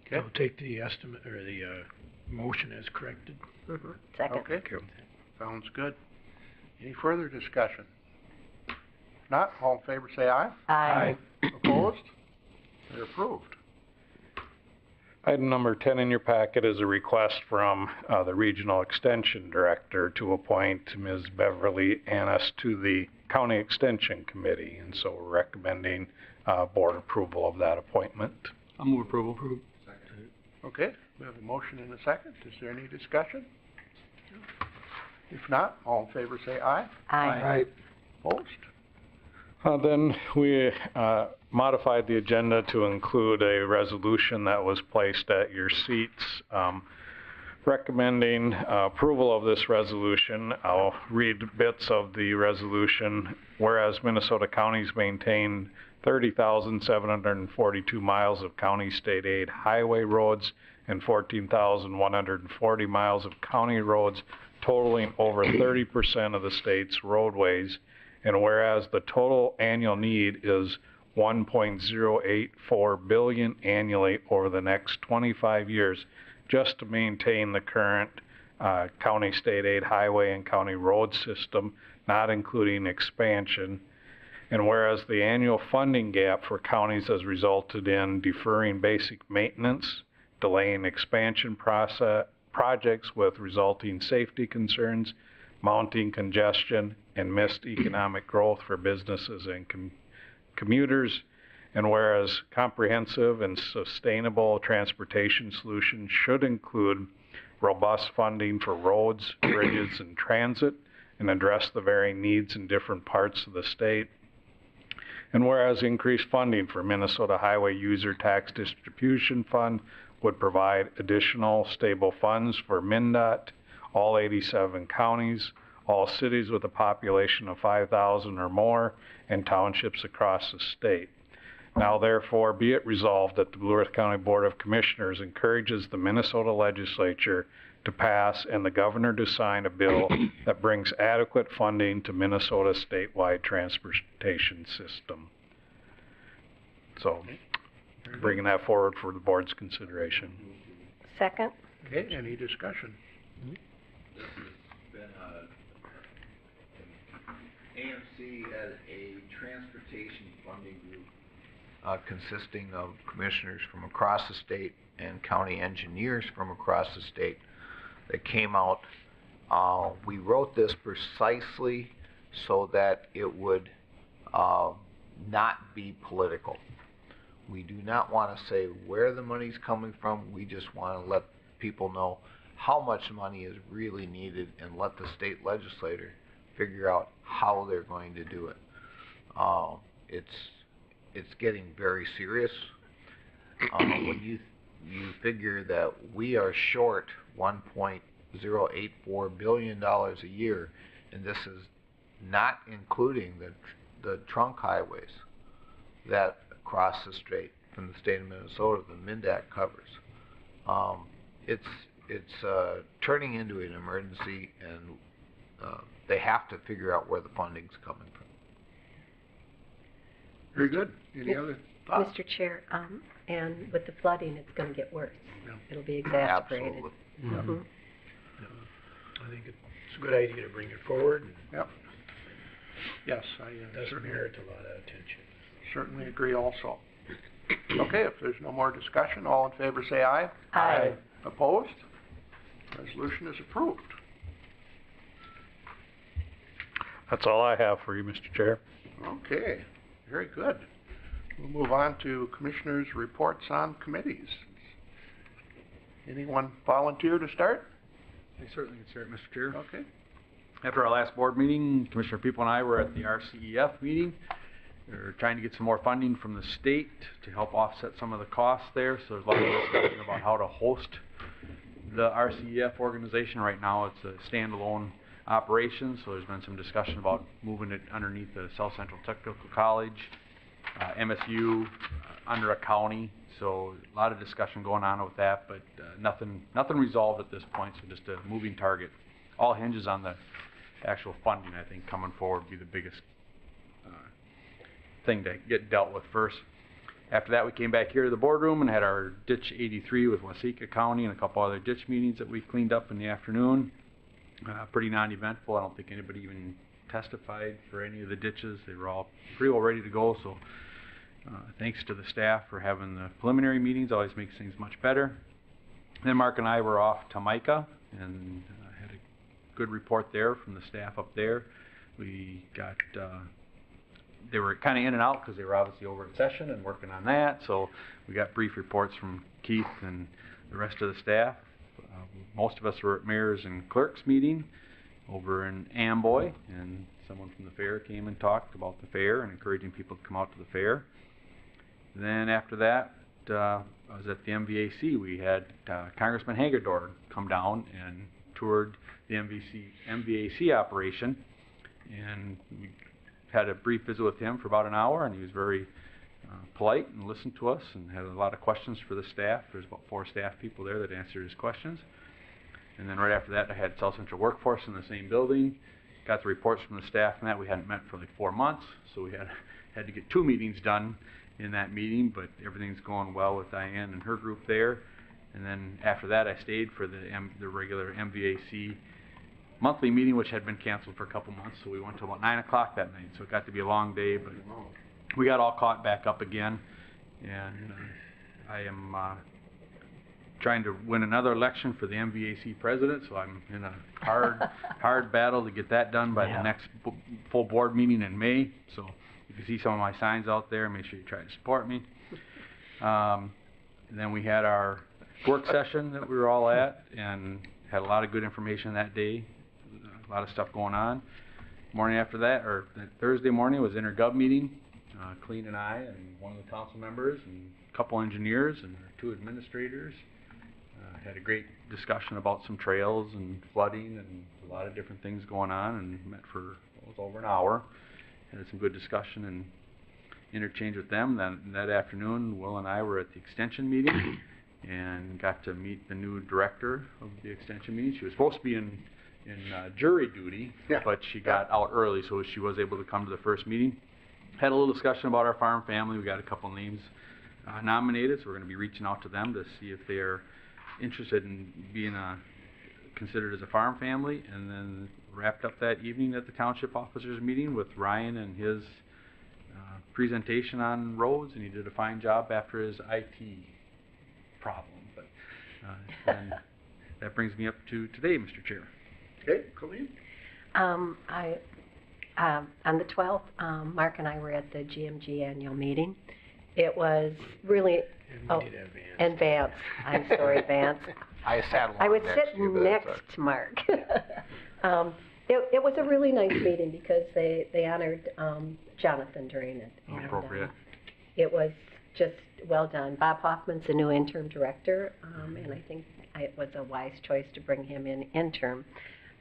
Okay. I'll take the estimate, or the motion as corrected. Mm-hmm. Second. Okay, sounds good. Any further discussion? Not, all in favor say aye. Aye. Opposed? They're approved. Item number 10 in your packet is a request from the Regional Extension Director to appoint Ms. Beverly Annis to the County Extension Committee, and so we're recommending board approval of that appointment. I'll move approval. Okay, we have a motion and a second. Is there any discussion? If not, all in favor say aye. Aye. Opposed? Then we modified the agenda to include a resolution that was placed at your seats recommending approval of this resolution. I'll read bits of the resolution. Whereas Minnesota counties maintain 30,742 miles of county state aid highway roads and 14,140 miles of county roads, totaling over 30% of the state's roadways. And whereas the total annual need is $1.084 billion annually over the next 25 years, just to maintain the current county state aid highway and county road system, not including expansion. And whereas the annual funding gap for counties has resulted in deferring basic maintenance, delaying expansion projects with resulting safety concerns, mounting congestion, and missed economic growth for businesses and commuters. And whereas comprehensive and sustainable transportation solutions should include robust funding for roads, bridges, and transit, and address the varying needs in different parts of the state. And whereas increased funding for Minnesota Highway User Tax Distribution Fund would provide additional stable funds for MnDOT, all 87 counties, all cities with a population of 5,000 or more, and townships across the state. Now therefore be it resolved that the Blue Earth County Board of Commissioners encourages the Minnesota Legislature to pass and the governor to sign a bill that brings adequate funding to Minnesota's statewide transportation system. So, bringing that forward for the board's consideration. Second? Okay, any discussion? This has been AMC as a transportation funding group consisting of commissioners from across the state and county engineers from across the state that came out. We wrote this precisely so that it would not be political. We do not want to say where the money's coming from. We just want to let people know how much money is really needed and let the state legislator figure out how they're going to do it. It's getting very serious. When you figure that we are short $1.084 billion a year, and this is not including the trunk highways that cross the state from the state of Minnesota, the MnDOT covers. It's turning into an emergency, and they have to figure out where the funding's coming from. Very good. Any other thoughts? Mr. Chair, and with the flooding, it's going to get worse. Yeah. It'll be exacerbated. Absolutely. Mhm. I think it's a good idea to bring it forward. Yep. Yes, I Doesn't certainly, merit a lot of attention. certainly agree also. Okay, if there's no more discussion, all in favor say aye. Aye. Opposed? Resolution is approved. That's all I have for you, Mr. Chair. Okay, very good. We'll move on to commissioners' reports on committees. Anyone volunteer to start? I certainly can start, Mr. Chair. Okay. After our last board meeting, Commissioner People and I were at the RCEF meeting. We're trying to get some more funding from the state to help offset some of the costs there. So there's a lot of discussion about how to host the RCEF organization. Right now it's a standalone operation, so there's been some discussion about moving it underneath the South Central Technical College, MSU, under a county. So a lot of discussion going on with that, but nothing resolved at this point, so just a moving target. All hinges on the actual funding, I think, coming forward would be the biggest thing to get dealt with first. After that, we came back here to the boardroom and had our ditch 83 with Waseca County and a couple other ditch meetings that we cleaned up in the afternoon. Pretty non-eventful. I don't think anybody even testified for any of the ditches. They were all pretty well ready to go, so thanks to the staff for having the preliminary meetings. Always makes things much better. Then Mark and I were off to Micah and had a good report there from the staff up there. We got they were kind of in and out because they were obviously over in session and working on that, so we got brief reports from Keith and the rest of the staff. Most of us were at mayor's and clerk's meeting over in Amboy, and someone from the fair came and talked about the fair and encouraging people to come out to the fair. Then after that, I was at the MVAC. We had Congressman Hagedorn come down and toured the MVAC operation, and we had a brief visit with him for about an hour, and he was very polite and listened to us and had a lot of questions for the staff. There's about 4 staff people there that answered his questions. And then right after that, I had South Central Workforce in the same building. Got the reports from the staff and that. We hadn't met for like 4 months, so we had to get 2 meetings done in that meeting, but everything's going well with Diane and her group there. And then after that, I stayed for the regular MVAC monthly meeting, which had been canceled for a couple months, so we went till about 9 o'clock that night, so it got to be a long day, but we got all caught back up again, and I am trying to win another election for the MVAC president, so I'm in a hard battle to get that done by the next full board meeting in May. So if you see some of my signs out there, make sure you try to support me. And then we had our work session that we were all at, and had a lot of good information that day, a lot of stuff going on. Morning after that, or Thursday morning, was intergov meeting. Cleen and I and one of the council members and a couple engineers and our 2 administrators had a great discussion about some trails and flooding and a lot of different things going on, and met for over an hour. Had some good discussion and interchange with them. Then that afternoon, Will and I were at the extension meeting and got to meet the new director of the extension meeting. She was supposed to be in jury duty, but she got out early, so she was able to come to the first meeting. Had a little discussion about our farm family. We got a couple names nominated, so we're going to be reaching out to them to see if they're interested in being considered as a farm family. And then wrapped up that evening at the township officers meeting with Ryan and his presentation on roads, and he did a fine job after his IT problem. But and that brings me up to today, Mr. Chair. Okay, Colleen? On the 12th, Mark and I were at the GMG annual meeting. It was really, Vance. I'm sorry, Vance. I sat along I was next to you, sitting but that's next to Mark. It was a really nice meeting because they honored Jonathan during it. And, appropriate. It was just well done. Bob Hoffman's the new interim director, and I think it was a wise choice to bring him in interim.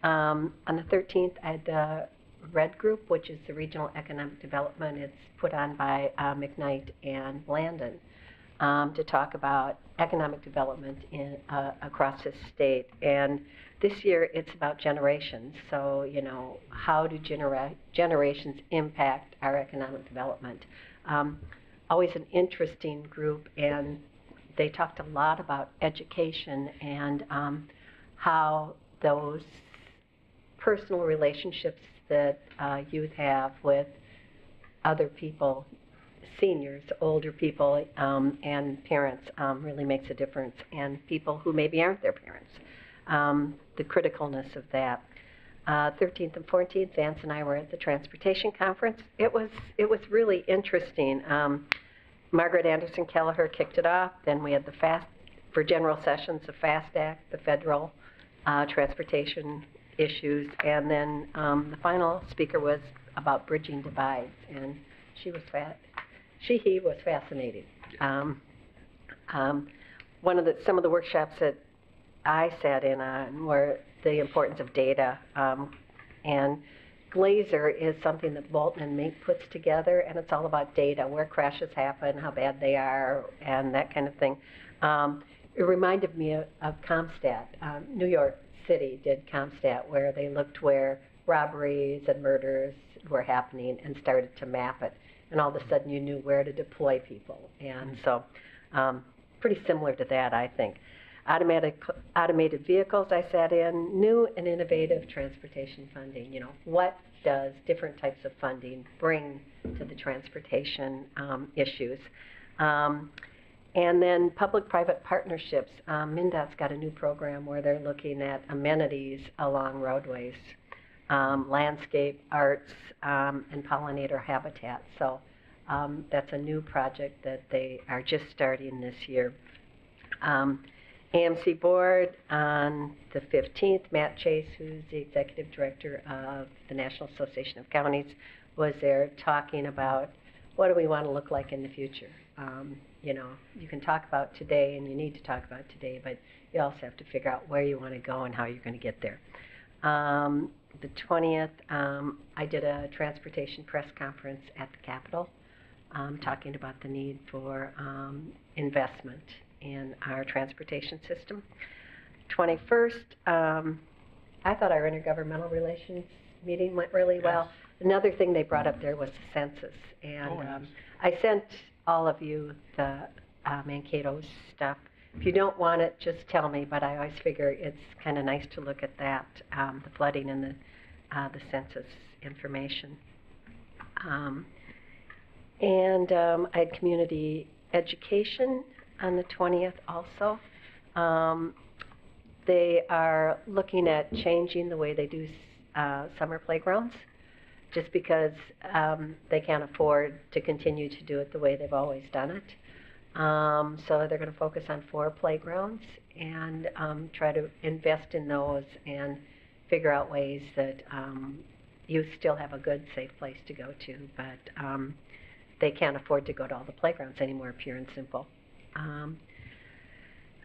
On the 13th, I had the RED Group, which is the Regional Economic Development. It's put on by McKnight and Landon to talk about economic development across the state. And this year, it's about generations. So, you know, how do generations impact our economic development? Always an interesting group, and they talked a lot about education and how those personal relationships that youth have with other people, seniors, older people, and parents really makes a difference, and people who maybe aren't their parents. The criticalness of that. 13th and 14th, Vance and I were at the transportation conference. It was really interesting. Margaret Anderson Kelleher kicked it off. Then we had for general sessions, the FAST Act, the federal transportation issues, and then the final speaker was about bridging divides, and he was fascinating. Some of the workshops that I sat in on were the importance of data, and Glazer is something that Bolton and Mink puts together, and it's all about data, where crashes happen, how bad they are, and that kind of thing. It reminded me of CompStat. New York City did CompStat, where they looked where robberies and murders were happening and started to map it, and all of a sudden you knew where to deploy people. And so pretty similar to that, I think. Automated vehicles I sat in, new and innovative transportation funding. You know, what does different types of funding bring to the transportation issues? And then public-private partnerships. MnDOT's got a new program where they're looking at amenities along roadways, landscape, arts, and pollinator habitat. So that's a new project that they are just starting this year. AMC Board on the 15th, Matt Chase, who's the Executive Director of the National Association of Counties, was there talking about what do we want to look like in the future. You know, you can talk about today and you need to talk about today, but you also have to figure out where you want to go and how you're going to get there. The 20th, I did a transportation press conference at the Capitol, talking about the need for investment in our transportation system. 21st, I thought our intergovernmental relations meeting went really well. Another thing they brought up there was the census, and I sent all of you the Mankato stuff. If you don't want it, just tell me, but I always figure it's kind of nice to look at that, the flooding and the census information. I had community education on the 20th also. They are looking at changing the way they do summer playgrounds, just because they can't afford to continue to do it the way they've always done it. So they're going to focus on 4 playgrounds and try to invest in those and figure out ways that youth still have a good, safe place to go to, but they can't afford to go to all the playgrounds anymore, pure and simple.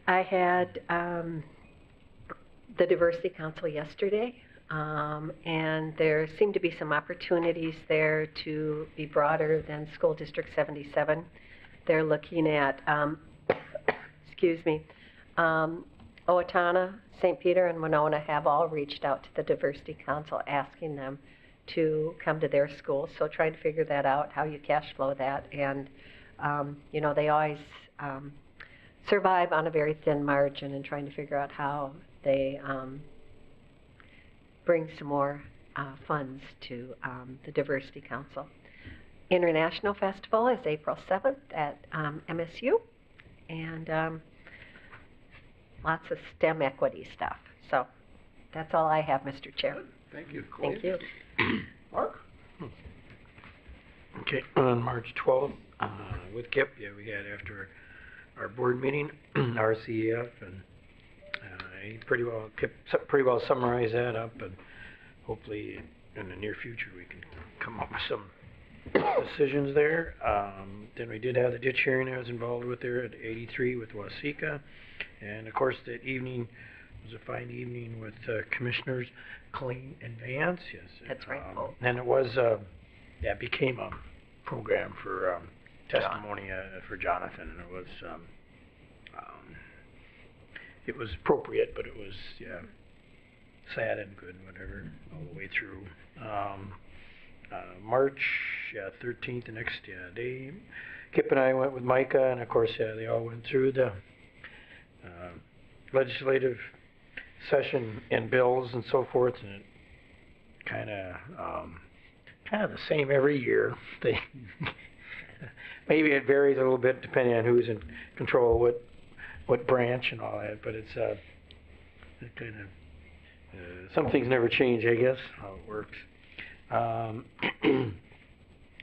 I had the Diversity Council yesterday, and there seemed to be some opportunities there to be broader than School District 77. They're looking at, excuse me, Owatonna, St. Peter, and Winona have all reached out to the Diversity Council asking them to come to their schools. So try to figure that out, how you cash flow that. And, you know, they always survive on a very thin margin, and trying to figure out how they bring some more funds to the Diversity Council. International Festival is April 7th at MSU, and lots of STEM equity stuff. So that's all I have, Mr. Chair. Thank you. Thank you. Mark? Okay, on March 12th, with Kip, we had after our board meeting, RCEF, and he Kip pretty well summarized that up, and hopefully in the near future we can come up with some decisions there. Then we did have the ditch hearing I was involved with there at 83 with Waseca, and of course that evening was a fine evening with commissioners Colleen and Vance. Yes, that's right. And it was it became a program for testimony for Jonathan, and it was appropriate, but it was sad and good, whatever, all the way through. March 13th, the next day, Kip and I went with Micah, and of course they all went through the legislative session and bills and so forth, and it kind of the same every year. They maybe it varies a little bit depending on who's in control, what branch and all that, but it's kind of some things never change, I guess, how it works.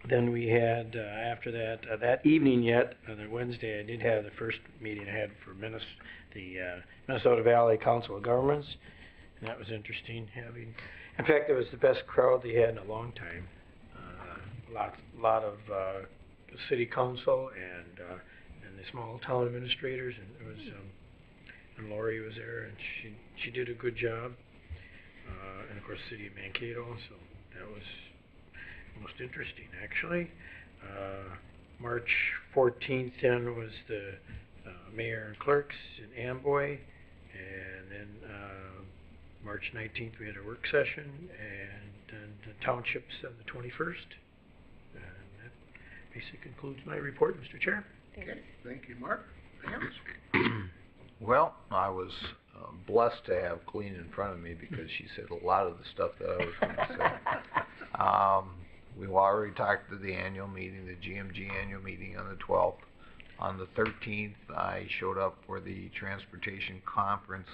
Then we had after that that evening yet on Wednesday, I did have the first meeting I had for the Minnesota Valley Council of Governments, and that was interesting. In fact, it was the best crowd they had in a long time. Lot of city council and the small town administrators, and it was and Lori was there, and she did a good job. And of course, City of Mankato, so that was most interesting actually. March 14th then was the mayor and clerks in Amboy, and then March 19th we had a work session, and then the townships on the 21st. And that basically concludes my report, Mr. Chair. Okay, thank you, Mark. Vance? Well, I was blessed to have Colleen in front of me because she said a lot of the stuff that I was going to say. We've already talked to the annual meeting, the GMG annual meeting on the 12th. On the 13th, I showed up for the transportation conference.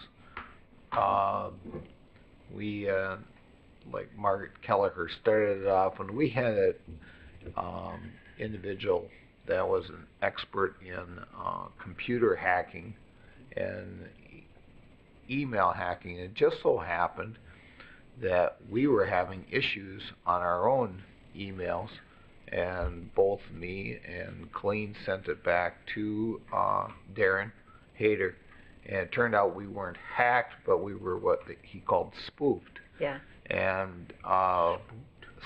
We, like Margaret Kelleher started it off, and we had an individual that was an expert in computer hacking, and email hacking. It just so happened that we were having issues on our own emails, and both me and Colleen sent it back to Darren Hayter, and it turned out we weren't hacked, but we were what he called spoofed. Yeah. And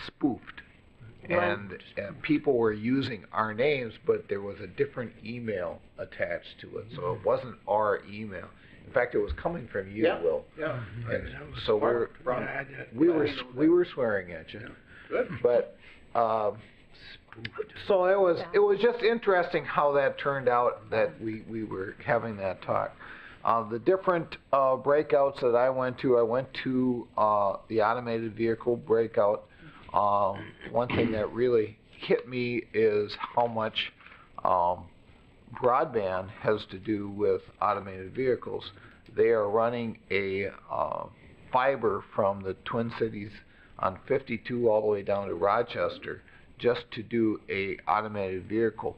spoofed. And people were using our names, but there was a different email attached to it, so it wasn't our email. In fact, it was coming from you, Will. Yeah. And so we were swearing at you. Good. But so it was just interesting how that turned out, that we were having that talk. The different breakouts that I went to the automated vehicle breakout. One thing that really hit me is how much broadband has to do with automated vehicles. They are running a fiber from the Twin Cities on 52 all the way down to Rochester just to do a automated vehicle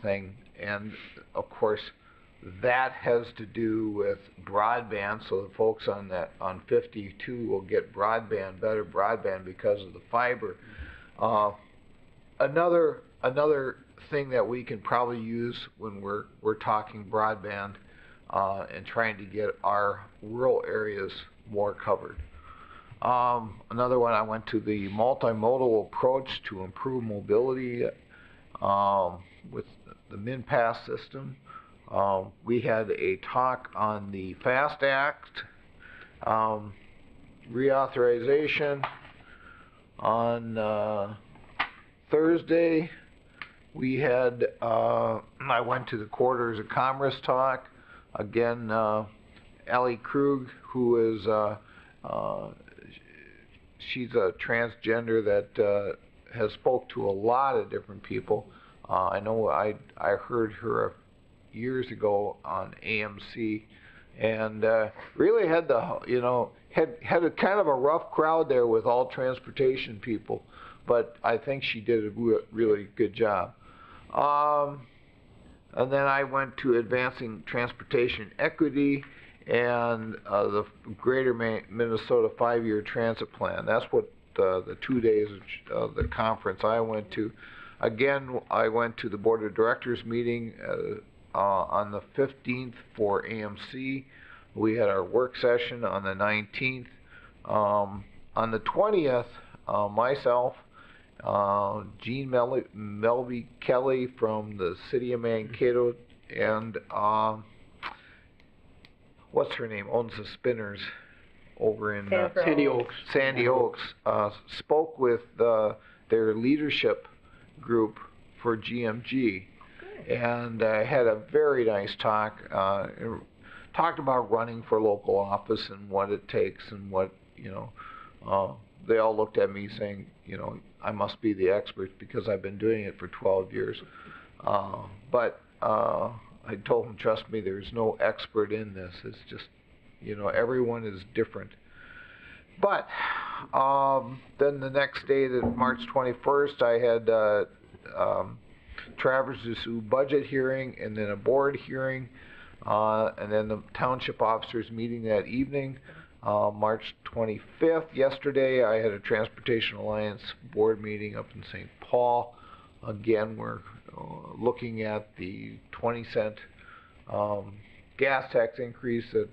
thing. And of course, that has to do with broadband, so the folks on 52 will get broadband, better broadband because of the fiber. Another thing that we can probably use when we're talking broadband and trying to get our rural areas more covered. Another one, I went to the multimodal approach to improve mobility with the MinPass system. We had a talk on the FAST Act, reauthorization on Thursday. We had, I went to the Quarters of Commerce talk. Again, Ellie Krug, who is, she's a transgender that has spoke to a lot of different people. I know I heard her years ago on AMC, and really had had a kind of a rough crowd there with all transportation people, but I think she did a really good job. And then I went to Advancing Transportation Equity and the Greater Minnesota 5-Year Transit Plan. That's what the 2 days of the conference I went to. Again, I went to the Board of Directors meeting on the 15th for AMC. We had our work session on the 19th. On the 20th, myself, Jean Melby Kelly from the city of Mankato, and what's her name, owns the Spinners over in Sandy Oaks, spoke with their leadership group for GMG, and had a very nice talk. Talked about running for local office and what it takes, and what, they all looked at me saying, I must be the expert because I've been doing it for 12 years. But I told them, trust me, there's no expert in this. It's just, everyone is different. But then the next day, March 21st, I had Traverse des Sioux budget hearing, and then a board hearing, and then the township officers meeting that evening. March 25th, yesterday, I had a Transportation Alliance board meeting up in St. Paul. Again, we're looking at the 20-cent gas tax increase that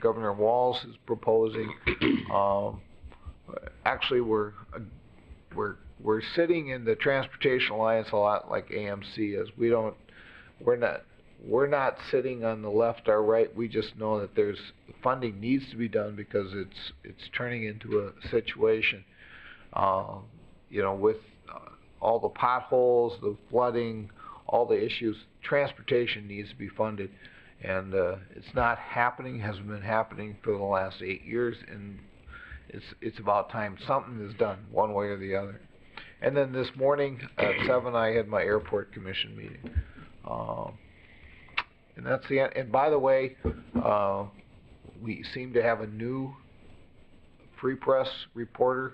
Governor Walz is proposing. Actually, we're sitting in the Transportation Alliance a lot like AMC is. We're not sitting on the left or right. We just know that there's funding needs to be done because it's turning into a situation, with all the potholes, the flooding, all the issues. Transportation needs to be funded, and it's not happening. Hasn't been happening for the last 8 years, and it's about time something is done one way or the other. And then this morning at 7, I had my airport commission meeting. And that's the end. And by the way, we seem to have a new Free Press reporter.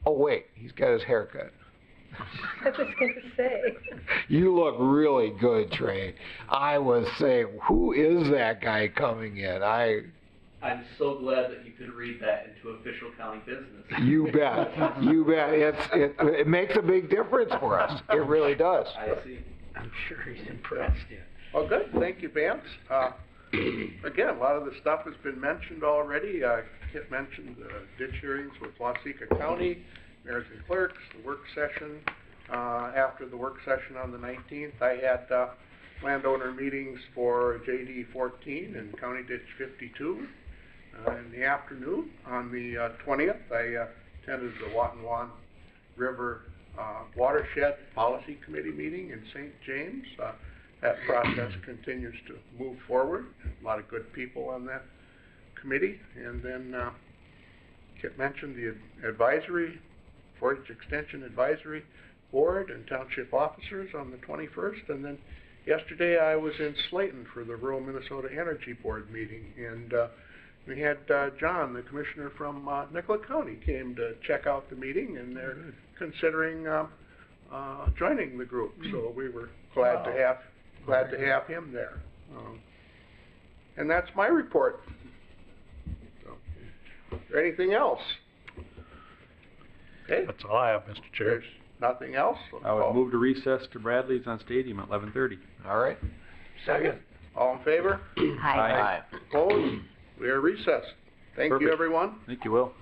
Oh wait, he's got his hair cut. I was gonna say. You look really good, Trey. I was saying, who is that guy coming in? I'm so glad that you could read that into official county business. You bet. You bet. It makes a big difference for us. It really does. I see. I'm sure he's impressed, yeah. Well, good, thank you, Vance. Again, a lot of the stuff has been mentioned already. Kit mentioned ditch hearings with Waseca County, mayors and clerks, the work session. After the work session on the 19th, I had landowner meetings for JD 14 and County Ditch 52. In the afternoon, on the 20th, I attended the Watonwan River Watershed Policy Committee meeting in St. James. That process continues to move forward. A lot of good people on that committee. And then Kit mentioned the advisory, 4-H Extension Advisory Board and township officers on the 21st. And then yesterday I was in Slayton for the Rural Minnesota Energy Board meeting. And we had John, the commissioner from Nicollet County, came to check out the meeting, and they're considering joining the group. So we were glad to have him there. And that's my report. So, is there anything else? Okay. That's all I have, Mr. Chair. There's nothing else. I would move to recess to Bradley's on Stadium at 11:30. All right. Second. All in favor? Hi. Opposed? We are recessed. Thank you, Perfect. everyone. Thank you, Will.